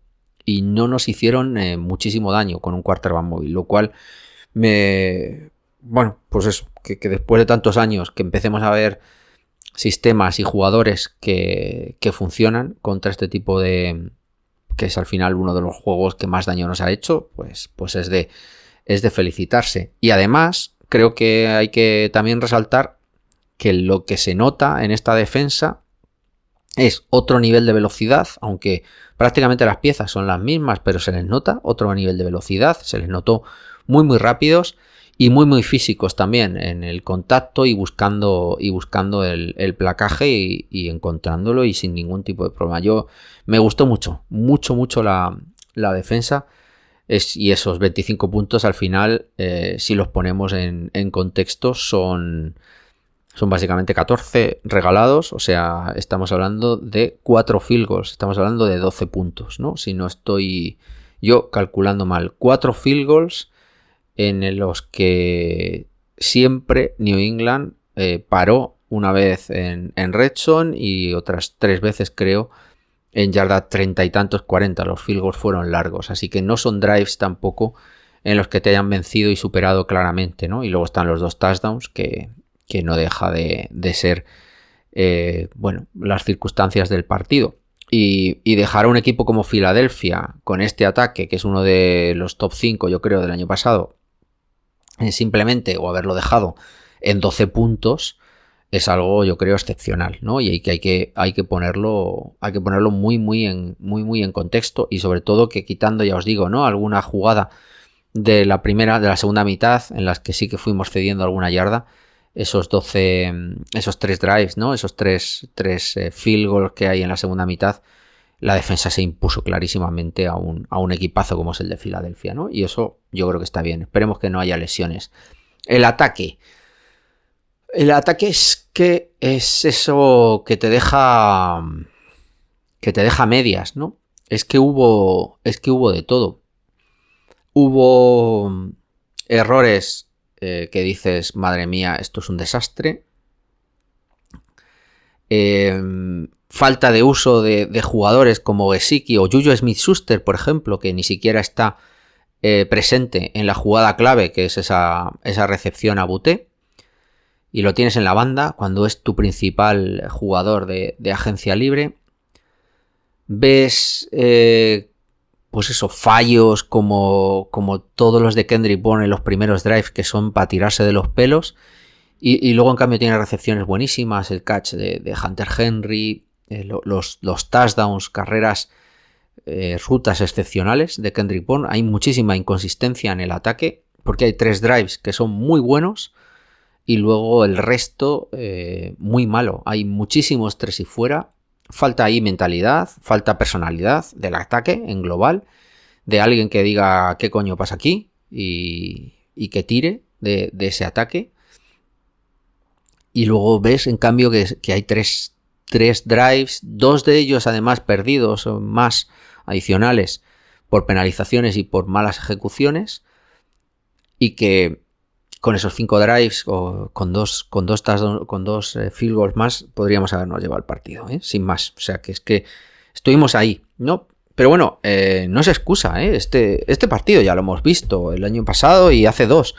y no nos hicieron muchísimo daño con un quarterback móvil, lo cual bueno, pues eso, que después de tantos años que empecemos a ver sistemas y jugadores que funcionan contra este tipo de, que es al final uno de los juegos que más daño nos ha hecho, pues es de felicitarse. Y además creo que hay que también resaltar que lo que se nota en esta defensa es otro nivel de velocidad, aunque prácticamente las piezas son las mismas, pero se les nota otro nivel de velocidad, se les notó muy rápidos y muy físicos también en el contacto y buscando el placaje y encontrándolo y sin ningún tipo de problema. Me gustó mucho la defensa, y esos 25 puntos al final, si los ponemos en contexto, son básicamente 14 regalados, o sea, estamos hablando de 4 field goals, estamos hablando de 12 puntos, ¿no? Si no estoy yo calculando mal, 4 field goals en los que siempre New England paró, una vez en red zone y otras 3 veces creo en yarda 30 y tantos, 40. Los field goals fueron largos, así que no son drives tampoco en los que te hayan vencido y superado claramente, ¿no? Y luego están los 2 touchdowns que no deja de ser bueno, las circunstancias del partido. Y dejar a un equipo como Filadelfia con este ataque, que es uno de los top 5 yo creo del año pasado, simplemente, o haberlo dejado en 12 puntos, es algo yo creo excepcional, ¿no? Y hay que ponerlo muy en contexto, y sobre todo que quitando, ya os digo, ¿no?, alguna jugada de la segunda mitad en las que sí que fuimos cediendo alguna yarda, esos 3 drives, ¿no?, esos 3 field goals que hay en la segunda mitad, la defensa se impuso clarísimamente a un equipazo como es el de Filadelfia, ¿no? Y eso yo creo que está bien. Esperemos que no haya lesiones. El ataque es que es eso que te deja medias, ¿no? Es que hubo de todo. Hubo errores que dices, madre mía, esto es un desastre. falta de uso de jugadores como Gesicki o Juju Smith-Schuster, por ejemplo, que ni siquiera está presente en la jugada clave, que es esa recepción a Boutte, y lo tienes en la banda cuando es tu principal jugador de agencia libre. Ves pues esos fallos como todos los de Kendrick Bourne en los primeros drives, que son para tirarse de los pelos, y luego en cambio tiene recepciones buenísimas, el catch de Hunter Henry, los touchdowns, carreras, rutas excepcionales de Kendrick Bourne. Hay muchísima inconsistencia en el ataque, porque hay 3 drives que son muy buenos y luego el resto muy malo. Hay muchísimos 3 y fuera. Falta ahí mentalidad, falta personalidad del ataque en global, de alguien que diga qué coño pasa aquí y que tire de ese ataque. Y luego ves en cambio que hay 3 drives, 2 de ellos además perdidos, más adicionales por penalizaciones y por malas ejecuciones, y que con esos 5 drives o con dos field goals más podríamos habernos llevado el partido, sin más. O sea que es que estuvimos ahí, ¿no? Pero bueno, no es excusa, este partido ya lo hemos visto el año pasado y hace 2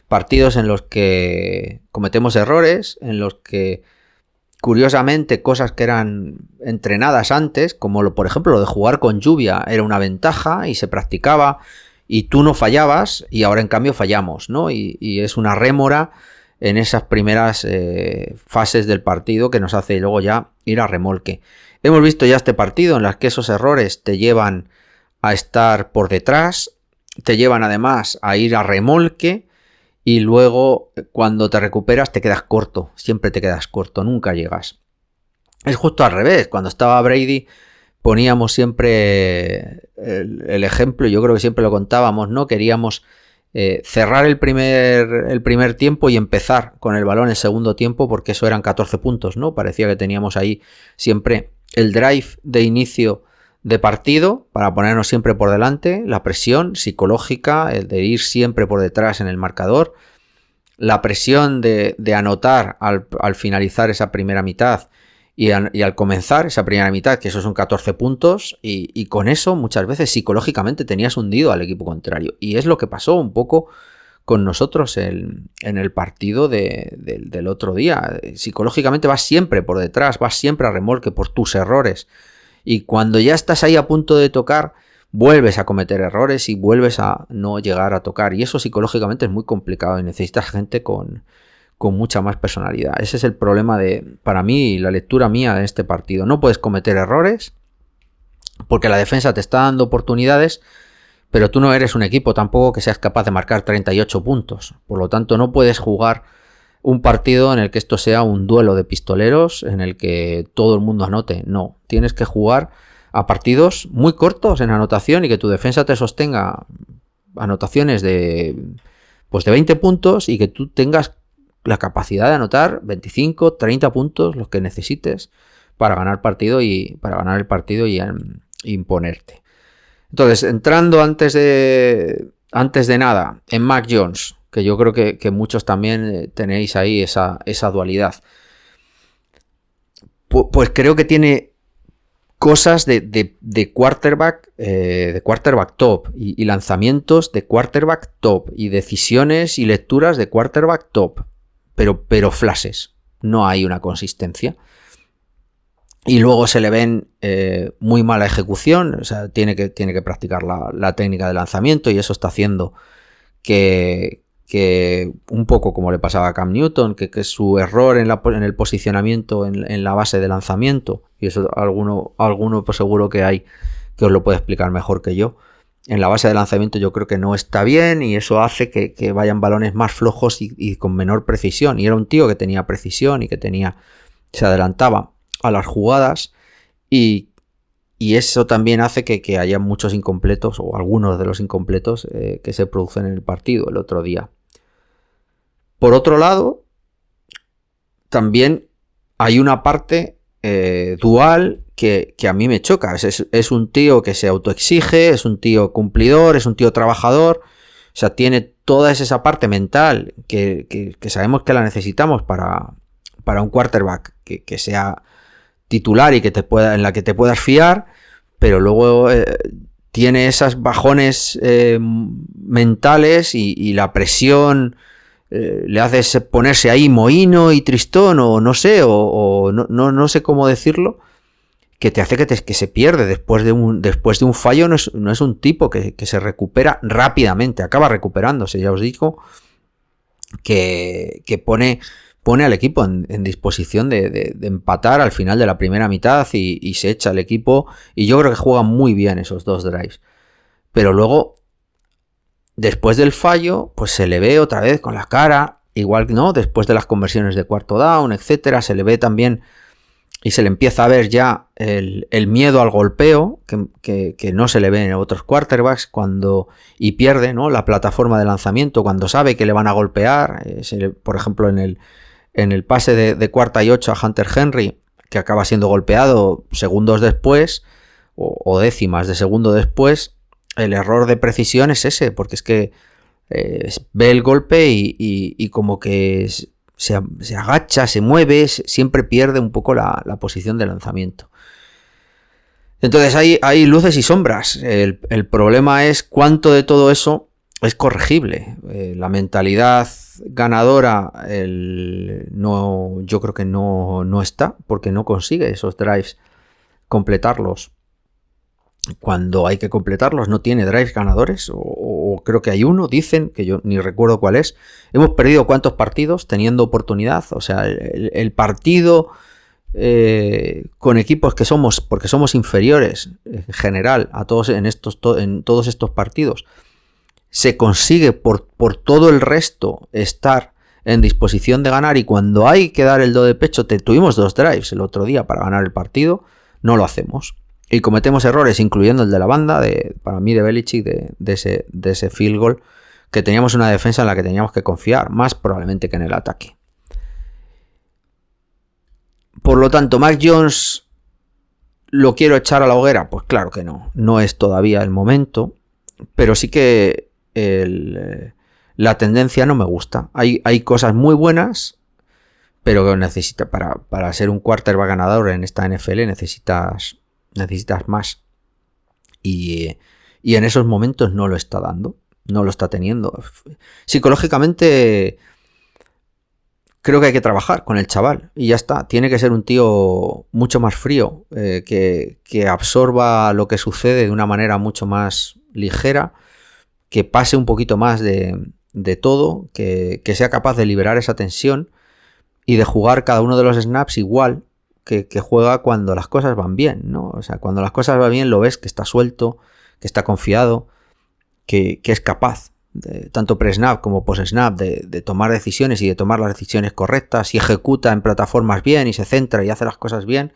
partidos en los que cometemos errores, en los que curiosamente cosas que eran entrenadas antes, como por ejemplo lo de jugar con lluvia, era una ventaja y se practicaba y tú no fallabas, y ahora en cambio fallamos, ¿no? Y es una rémora en esas primeras fases del partido que nos hace luego ya ir a remolque. Hemos visto ya este partido en las que esos errores te llevan a estar por detrás, te llevan además a ir a remolque, y luego cuando te recuperas te quedas corto, siempre te quedas corto, nunca llegas. Es justo al revés, cuando estaba Brady poníamos siempre el ejemplo, yo creo que siempre lo contábamos, ¿no? Queríamos cerrar el primer tiempo y empezar con el balón el segundo tiempo, porque eso eran 14 puntos, ¿no? Parecía que teníamos ahí siempre el drive de inicio de partido para ponernos siempre por delante, la presión psicológica, el de ir siempre por detrás en el marcador, la presión de anotar al finalizar esa primera mitad y al comenzar esa primera mitad, que esos son 14 puntos, y con eso muchas veces psicológicamente tenías hundido al equipo contrario. Y es lo que pasó un poco con nosotros en el partido del otro día. Psicológicamente vas siempre por detrás, vas siempre a remolque por tus errores. Y cuando ya estás ahí a punto de tocar, vuelves a cometer errores y vuelves a no llegar a tocar. Y eso psicológicamente es muy complicado y necesitas gente con mucha más personalidad. Ese es el problema para mí, la lectura mía de este partido. No puedes cometer errores porque la defensa te está dando oportunidades, pero tú no eres un equipo tampoco que seas capaz de marcar 38 puntos. Por lo tanto, no puedes jugar un partido en el que esto sea un duelo de pistoleros, en el que todo el mundo anote. No, tienes que jugar a partidos muy cortos en anotación y que tu defensa te sostenga anotaciones de 20 puntos y que tú tengas la capacidad de anotar 25, 30 puntos, los que necesites para ganar el partido y imponerte. Entonces, entrando antes de nada en Mac Jones, que yo creo que muchos también tenéis ahí esa dualidad. Pues creo que tiene cosas de quarterback top y lanzamientos de quarterback top y decisiones y lecturas de quarterback top, pero flashes. No hay una consistencia. Y luego se le ven muy mala ejecución, o sea, tiene que practicar la técnica de lanzamiento, y eso está haciendo que un poco como le pasaba a Cam Newton, que su error en el posicionamiento en la base de lanzamiento, y eso alguno pues seguro que hay que os lo puede explicar mejor que yo, en la base de lanzamiento yo creo que no está bien, y eso hace que vayan balones más flojos y con menor precisión. Y era un tío que tenía precisión y que se adelantaba a las jugadas, y eso también hace que haya muchos incompletos, o algunos de los incompletos que se producen en el partido el otro día. Por otro lado, también hay una parte dual que a mí me choca. Es un tío que se autoexige, es un tío cumplidor, es un tío trabajador. O sea, tiene toda esa parte mental que sabemos que la necesitamos para un quarterback que sea titular y en la que te puedas fiar, pero luego tiene esas bajones mentales y la presión le hace ponerse ahí mohino y tristón, o no sé, o no sé cómo decirlo, que te hace que se pierde después de un fallo. No es un tipo que se recupera rápidamente, acaba recuperándose. Ya os digo que pone al equipo en disposición de empatar al final de la primera mitad y se echa el equipo, y yo creo que juegan muy bien esos dos drives. Pero luego, después del fallo, pues se le ve otra vez con la cara, igual, ¿no? Después de las conversiones de cuarto down, etcétera, se le ve también y se le empieza a ver ya el miedo al golpeo, que no se le ve en otros quarterbacks, y pierde, ¿no?, la plataforma de lanzamiento cuando sabe que le van a golpear. Por ejemplo, en el pase de cuarta y 8 a Hunter Henry, que acaba siendo golpeado segundos después, o décimas de segundo después, el error de precisión es ese, porque es que ve el golpe y como que se agacha, se mueve, siempre pierde un poco la posición de lanzamiento. Entonces hay luces y sombras. El problema es cuánto de todo eso es corregible. La mentalidad ganadora, yo creo que no está, porque no consigue esos drives completarlos cuando hay que completarlos. No tiene drives ganadores, o creo que hay uno, dicen, que yo ni recuerdo cuál es. Hemos perdido cuántos partidos teniendo oportunidad. O sea, el partido con equipos porque somos inferiores en general a todos en todos estos partidos, se consigue por todo el resto estar en disposición de ganar, y cuando hay que dar el do de pecho, tuvimos 2 drives el otro día para ganar el partido, no lo hacemos. Y cometemos errores, incluyendo el de la banda, para mí de Belichick, de ese field goal, que teníamos una defensa en la que teníamos que confiar, más probablemente que en el ataque. Por lo tanto, Mac Jones, ¿lo quiero echar a la hoguera? Pues claro que no es todavía el momento, pero sí que la tendencia no me gusta. Hay cosas muy buenas, pero que para ser un quarterback ganador en esta NFL necesitas más, y en esos momentos no lo está dando, no lo está teniendo. Psicológicamente creo que hay que trabajar con el chaval y ya está. Tiene que ser un tío mucho más frío, que absorba lo que sucede de una manera mucho más ligera, que pase un poquito más de todo, que sea capaz de liberar esa tensión y de jugar cada uno de los snaps igual que juega cuando las cosas van bien, ¿no? O sea, cuando las cosas van bien lo ves que está suelto, que está confiado, que es capaz, tanto pre-snap como post-snap, de tomar decisiones y de tomar las decisiones correctas, y ejecuta en plataformas bien y se centra y hace las cosas bien,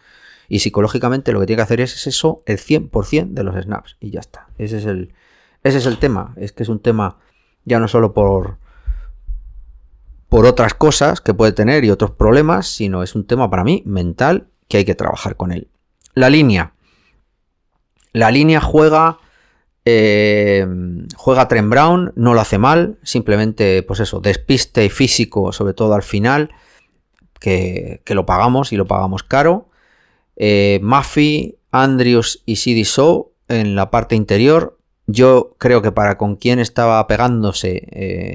y psicológicamente lo que tiene que hacer es eso el 100% de los snaps, y ya está. Ese es el tema. Es que es un tema ya no solo por otras cosas que puede tener y otros problemas, sino es un tema para mí mental que hay que trabajar con él. La línea juega Trent Brown, no lo hace mal, simplemente pues eso, despiste y físico, sobre todo al final, que lo pagamos, y lo pagamos caro. Maffey, Andrews y CD Shaw en la parte interior. Yo creo que para con quien estaba pegándose,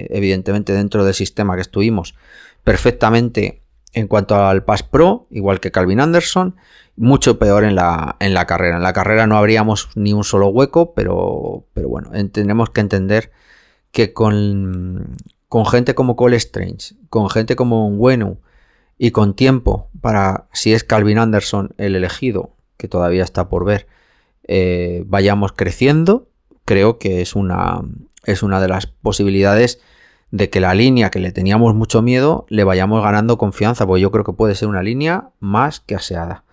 evidentemente dentro del sistema que estuvimos, perfectamente en cuanto al pass pro, igual que Calvin Anderson, mucho peor en la carrera. En la carrera no habríamos ni un solo hueco, pero bueno, tenemos que entender que con gente como Cole Strange, con gente como Onwenu, y con tiempo para, si es Calvin Anderson el elegido, que todavía está por ver, vayamos creciendo. Creo que es una de las posibilidades de que la línea que le teníamos mucho miedo le vayamos ganando confianza, porque yo creo que puede ser una línea más que aseada,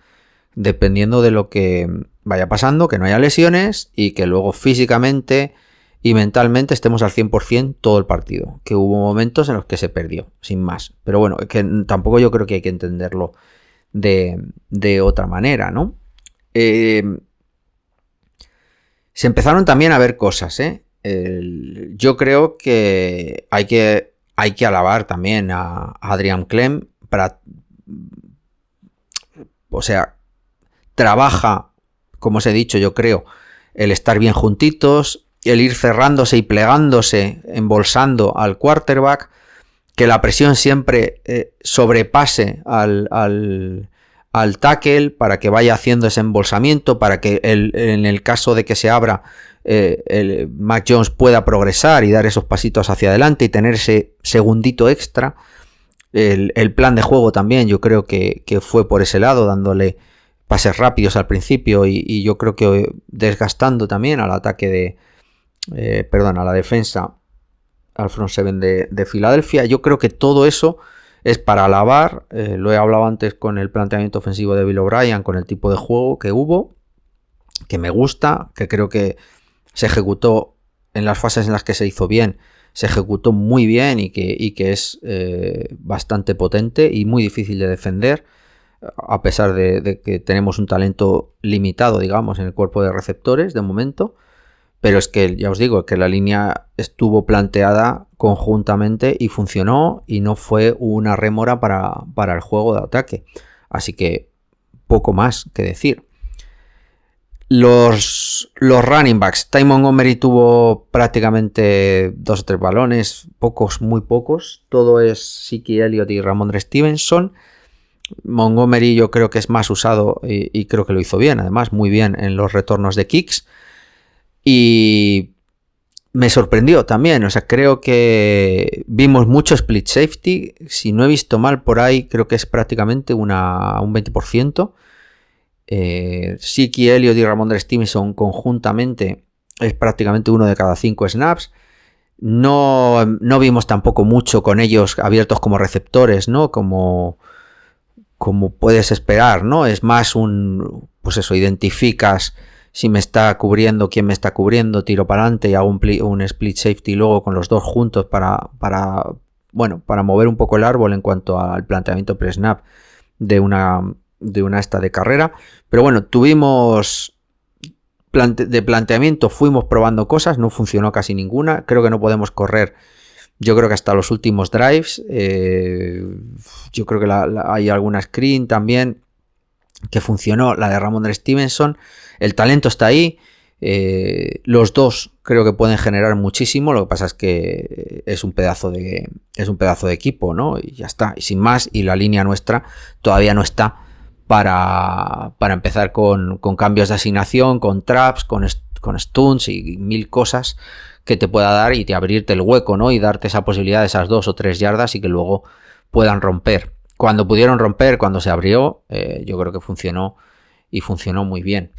dependiendo de lo que vaya pasando, que no haya lesiones y que luego físicamente y mentalmente estemos al 100% todo el partido, que hubo momentos en los que se perdió, sin más. Pero bueno, es que tampoco yo creo que hay que entenderlo de otra manera, ¿no? Se empezaron también a ver cosas, yo creo que hay que alabar también a Adrian Clem o sea, trabaja, como os he dicho, yo creo, el estar bien juntitos, el ir cerrándose y plegándose, embolsando al quarterback, que la presión siempre sobrepase al tackle para que vaya haciendo ese embolsamiento, para que en el caso de que se abra, el Mac Jones pueda progresar y dar esos pasitos hacia adelante y tener ese segundito extra. El plan de juego también yo creo que fue por ese lado, dándole pases rápidos al principio y yo creo que desgastando también al ataque a la defensa, al front seven de Filadelfia. Yo creo que todo eso es para alabar, lo he hablado antes con el planteamiento ofensivo de Bill O'Brien, con el tipo de juego que hubo, que me gusta, que creo que se ejecutó en las fases en las que se hizo bien, se ejecutó muy bien y que es bastante potente y muy difícil de defender, a pesar de que tenemos un talento limitado, digamos, en el cuerpo de receptores de momento. Pero es que, ya os digo, que la línea estuvo planteada conjuntamente y funcionó y no fue una rémora para el juego de ataque. Así que poco más que decir. Los running backs. Ty Montgomery tuvo prácticamente 2 o 3 balones, pocos, muy pocos. Todo es Zeke Elliott y Ramondre Stevenson. Montgomery yo creo que es más usado y creo que lo hizo bien, además muy bien en los retornos de kicks. Y me sorprendió también, o sea, creo que vimos mucho split safety. Si no he visto mal por ahí, creo que es prácticamente un 20%. Zeke Elliott y Ramondre Stevenson conjuntamente es prácticamente 1 de cada 5 snaps. No vimos tampoco mucho con ellos abiertos como receptores, ¿no? Como puedes esperar, ¿no? Es más pues eso, identificas si me está cubriendo, quién me está cubriendo, tiro para adelante y hago un split safety luego con los dos juntos para mover un poco el árbol en cuanto al planteamiento pre-snap de una esta de carrera. Pero bueno, tuvimos de planteamiento, fuimos probando cosas, no funcionó casi ninguna. Creo que no podemos correr, yo creo que hasta los últimos drives. Yo creo que hay alguna screen también que funcionó, la de Ramondre Stevenson. El talento está ahí, los dos creo que pueden generar muchísimo. Lo que pasa es que es un pedazo de equipo, ¿no? Y ya está, y sin más. Y la línea nuestra todavía no está para empezar con cambios de asignación, con traps, con stunts y 1000 cosas que te pueda dar y te abrirte el hueco, ¿no? Y darte esa posibilidad de esas 2 o 3 yardas y que luego puedan romper. Cuando pudieron romper, cuando se abrió, yo creo que funcionó y funcionó muy bien.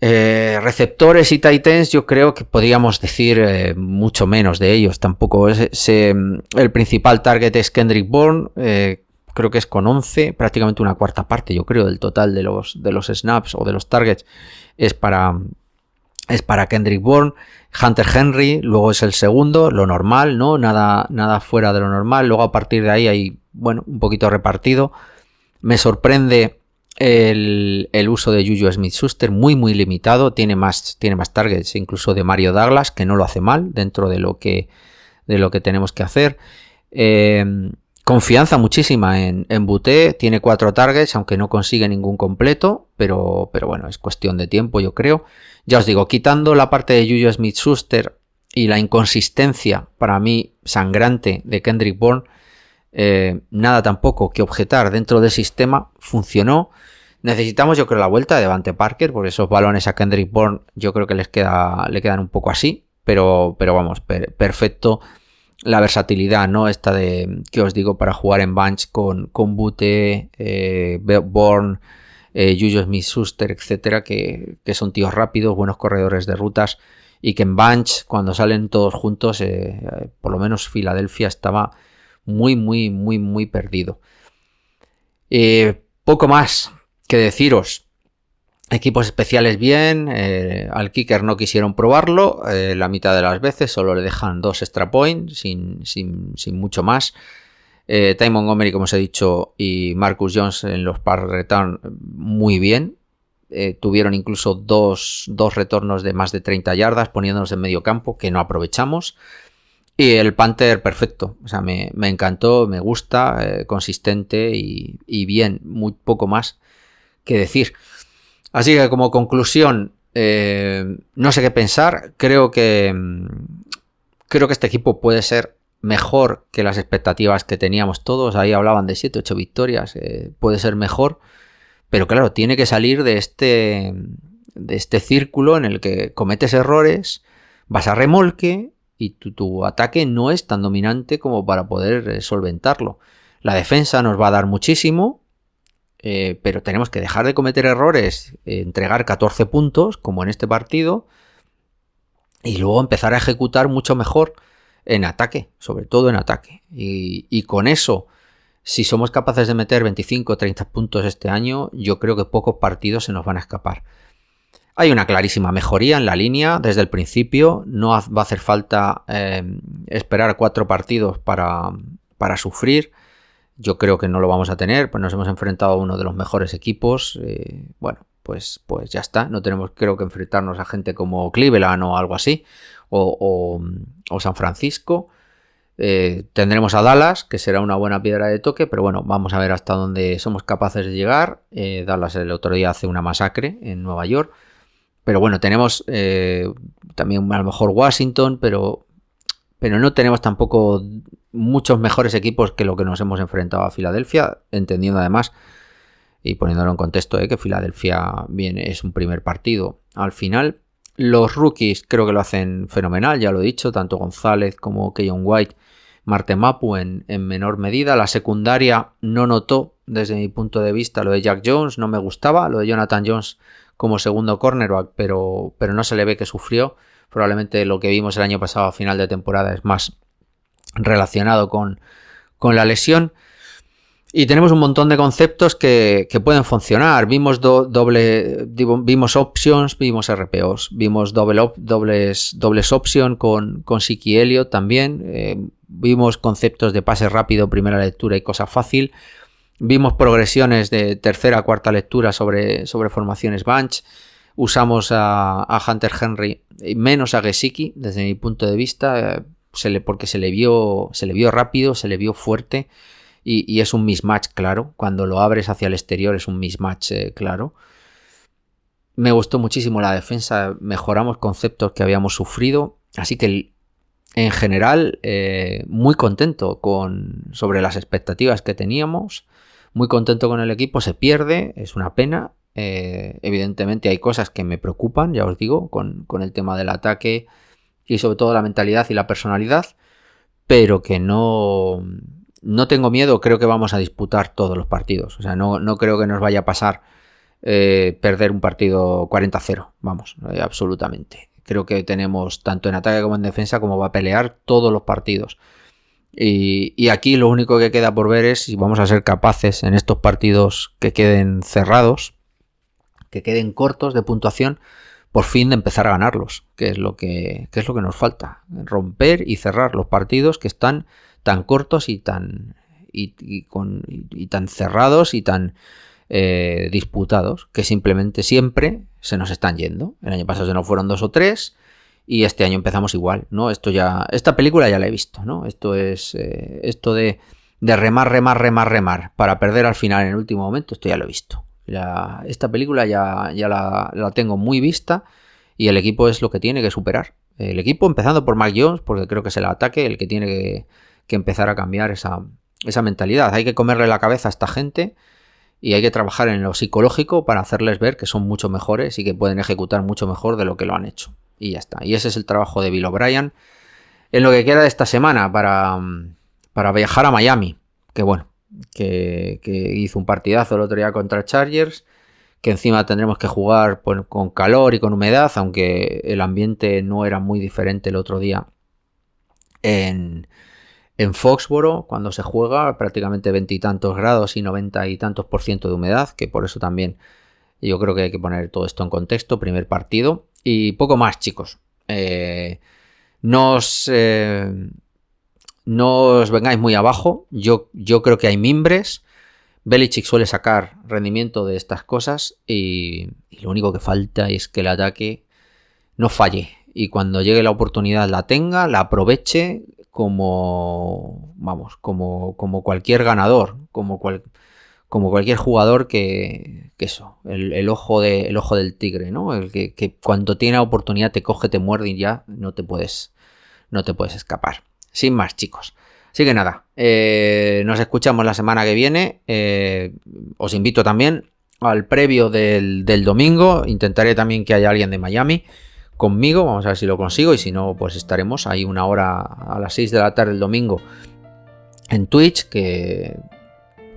Receptores y tight ends, yo creo que podríamos decir mucho menos de ellos. Tampoco el principal target es Kendrick Bourne, creo que es con 11, prácticamente una cuarta parte, yo creo, del total de los snaps o de los targets es para Kendrick Bourne. Hunter Henry luego es el segundo, lo normal, ¿no? Nada fuera de lo normal. Luego a partir de ahí hay, un poquito repartido. Me sorprende el uso de Juju Smith-Schuster, muy limitado. Tiene más targets incluso de Mario Douglas, que no lo hace mal dentro de lo que tenemos que hacer. Confianza muchísima en Boutte, tiene 4 targets, aunque no consigue ningún completo, pero bueno, es cuestión de tiempo, yo creo. Ya os digo, quitando la parte de Juju Smith-Schuster y la inconsistencia, para mí, sangrante de Kendrick Bourne, nada tampoco que objetar dentro del sistema. Funcionó. Necesitamos, yo creo, la vuelta de Devante Parker, porque esos balones a Kendrick Bourne yo creo que le quedan un poco así, pero vamos, perfecto. La versatilidad, ¿no? Esta de, que os digo, para jugar en bunch con Boutte, Bourne, Juju Smith-Schuster, etcétera, que son tíos rápidos, buenos corredores de rutas, y que en bunch, cuando salen todos juntos, por lo menos Filadelfia estaba muy perdido. Poco más que deciros. Equipos especiales bien, al kicker no quisieron probarlo, la mitad de las veces solo le dejan 2 extra points sin mucho más. Ty Montgomery, como os he dicho, y Marcus Jones en los pass return muy bien. Tuvieron incluso dos retornos de más de 30 yardas poniéndonos en medio campo que no aprovechamos. Y el Panther perfecto, o sea, me encantó, me gusta, consistente y bien, muy poco más que decir. Así que como conclusión, no sé qué pensar. Creo que este equipo puede ser mejor que las expectativas que teníamos todos. Ahí hablaban de 7-8 victorias. Puede ser mejor. Pero claro, tiene que salir de este círculo en el que cometes errores, vas a remolque y tu ataque no es tan dominante como para poder solventarlo. La defensa nos va a dar muchísimo, pero tenemos que dejar de cometer errores, entregar 14 puntos, como en este partido, y luego empezar a ejecutar mucho mejor en ataque, sobre todo en ataque. Y con eso, si somos capaces de meter 25 o 30 puntos este año, yo creo que pocos partidos se nos van a escapar. Hay una clarísima mejoría en la línea desde el principio. No va a hacer falta esperar 4 partidos para sufrir. Yo creo que no lo vamos a tener, pues nos hemos enfrentado a uno de los mejores equipos. Bueno, pues ya está. No tenemos, creo, que enfrentarnos a gente como Cleveland o algo así, o San Francisco. Tendremos a Dallas, que será una buena piedra de toque, pero bueno, vamos a ver hasta dónde somos capaces de llegar. Dallas el otro día hace una masacre en Nueva York. Pero bueno, tenemos también a lo mejor Washington, pero no tenemos tampoco muchos mejores equipos que lo que nos hemos enfrentado a Filadelfia, entendiendo además y poniéndolo en contexto que Filadelfia es un primer partido al final. Los rookies creo que lo hacen fenomenal, ya lo he dicho, tanto González como Keyon White, Marte Mapu en menor medida. La secundaria no notó, desde mi punto de vista, lo de Jack Jones, no me gustaba, lo de Jonathan Jones como segundo cornerback, pero no se le ve que sufrió. Probablemente lo que vimos el año pasado a final de temporada es más relacionado con la lesión. Y tenemos un montón de conceptos que pueden funcionar. Vimos vimos options, vimos RPOs, vimos dobles option con Siki Elliott también. Vimos conceptos de pase rápido, primera lectura y cosa fácil. Vimos progresiones de tercera a cuarta lectura sobre formaciones bunch. Usamos a Hunter Henry, menos a Gesicki, desde mi punto de vista, porque se le vio rápido, se le vio fuerte. Y es un mismatch claro. Cuando lo abres hacia el exterior es un mismatch claro. Me gustó muchísimo la defensa. Mejoramos conceptos que habíamos sufrido. Así que en general muy contento sobre las expectativas que teníamos. Muy contento con el equipo. Se pierde. Es una pena. Evidentemente hay cosas que me preocupan, ya os digo, con el tema del ataque y sobre todo la mentalidad y la personalidad. Pero que no tengo miedo, creo que vamos a disputar todos los partidos. O sea, no creo que nos vaya a pasar perder un partido 40-0. Vamos, absolutamente. Creo que tenemos, tanto en ataque como en defensa, como va a pelear todos los partidos. Y aquí lo único que queda por ver es si vamos a ser capaces en estos partidos que queden cerrados, que queden cortos de puntuación, por fin de empezar a ganarlos, que es lo que nos falta. Romper y cerrar los partidos que están tan cortos y tan cerrados y tan disputados, que simplemente siempre se nos están yendo. El año pasado se nos fueron 2 o 3 y este año empezamos igual, ¿no? Esta película ya la he visto, ¿no? Esto es esto de remar para perder al final en el último momento, esto ya lo he visto. Esta película ya la tengo muy vista y el equipo es lo que tiene que superar. El equipo, empezando por Mac Jones, porque creo que es el ataque el que tiene que empezar a cambiar esa mentalidad. Hay que comerle la cabeza a esta gente y hay que trabajar en lo psicológico para hacerles ver que son mucho mejores y que pueden ejecutar mucho mejor de lo que lo han hecho. Y ya está. Y ese es el trabajo de Bill O'Brien en lo que queda de esta semana para viajar a Miami. Que bueno, que hizo un partidazo el otro día contra Chargers, que encima tendremos que jugar con calor y con humedad, aunque el ambiente no era muy diferente el otro día en Foxboro, cuando se juega prácticamente 20 y tantos grados y 90 y tantos % de humedad, que por eso también yo creo que hay que poner todo esto en contexto. Primer partido y poco más, chicos. No os vengáis muy abajo. Yo creo que hay mimbres. Belichick suele sacar rendimiento de estas cosas y lo único que falta es que el ataque no falle y cuando llegue la oportunidad la tenga, la aproveche como cualquier ganador, como como cualquier jugador que eso, el ojo del tigre, ¿no? El que cuando tiene oportunidad te coge, te muerde y ya no te puedes escapar. Sin más, chicos. Así que nada, nos escuchamos la semana que viene. Os invito también al previo del domingo. Intentaré también que haya alguien de Miami conmigo. Vamos a ver si lo consigo. Y si no, pues estaremos ahí una hora a las 6 de la tarde el domingo en Twitch. Que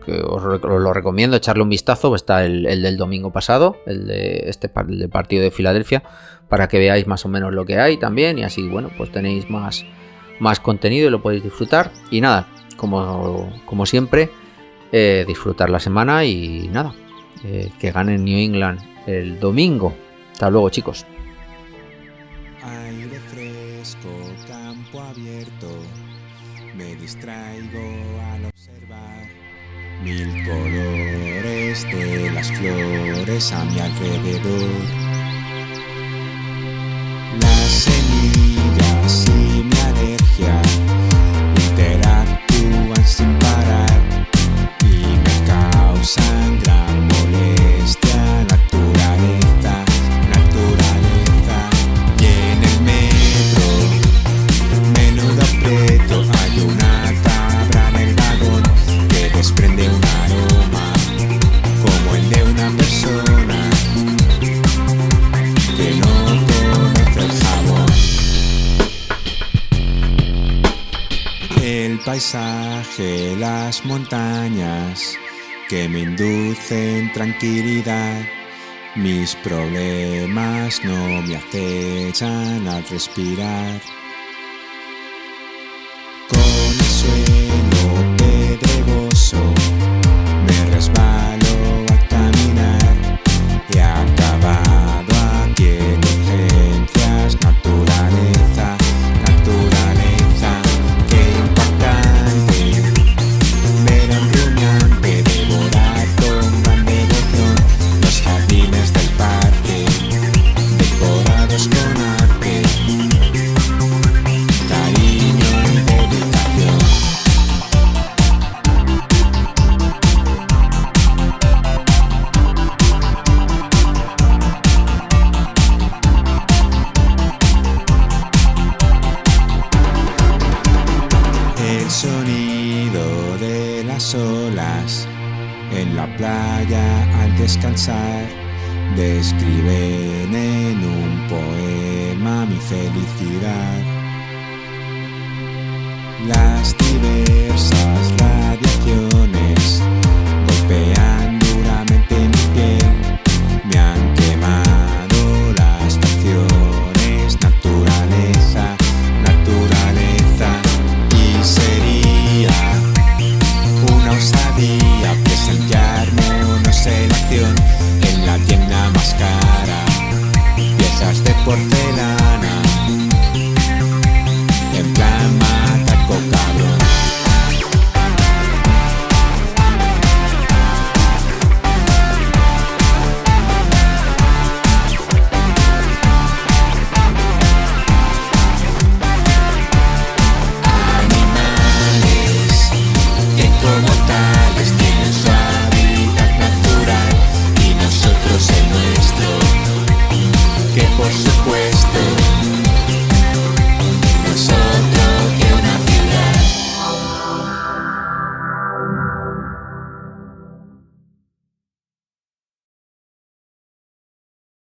os lo recomiendo, echarle un vistazo. Está el del domingo pasado, el del partido de Filadelfia, para que veáis más o menos lo que hay también. Y así, bueno, pues tenéis más contenido y lo podéis disfrutar. Y nada, como siempre, disfrutar la semana y nada, que gane New England el domingo. Hasta luego, chicos. Aire fresco, campo abierto, me distraigo al observar mil colores de las flores a mi alrededor. Las semillas y mi alergia interactúan sin parar y me causan gran molestia. Naturaleza. Y en el metro, menudo aprieto, hay una cabra en el vagón que desprende un aroma como el de una persona que no conoce el jabón. El paisaje, las montañas que me inducen tranquilidad. Mis problemas no me acechan al respirar. Con el suelo pedregoso me resbalo al caminar. He acabado aquí en urgencias. Naturaleza, qué impactante ver a un rumiante devorar con gran devoción los jardines del parque, decorados con arte, cariño y dedicación. El sonido de las olas en la playa al descansar describen en un poema mi felicidad. Las diversas radiaciones golpean duramente mi piel, me han quemado las facciones. Naturaleza, y sería una osadía presenciarme en acción en la tienda más cara, piezas de porcelana, en plan mataco cabrón. Animales que como tales tienen su hábitat natural y nosotros el nuestro, que por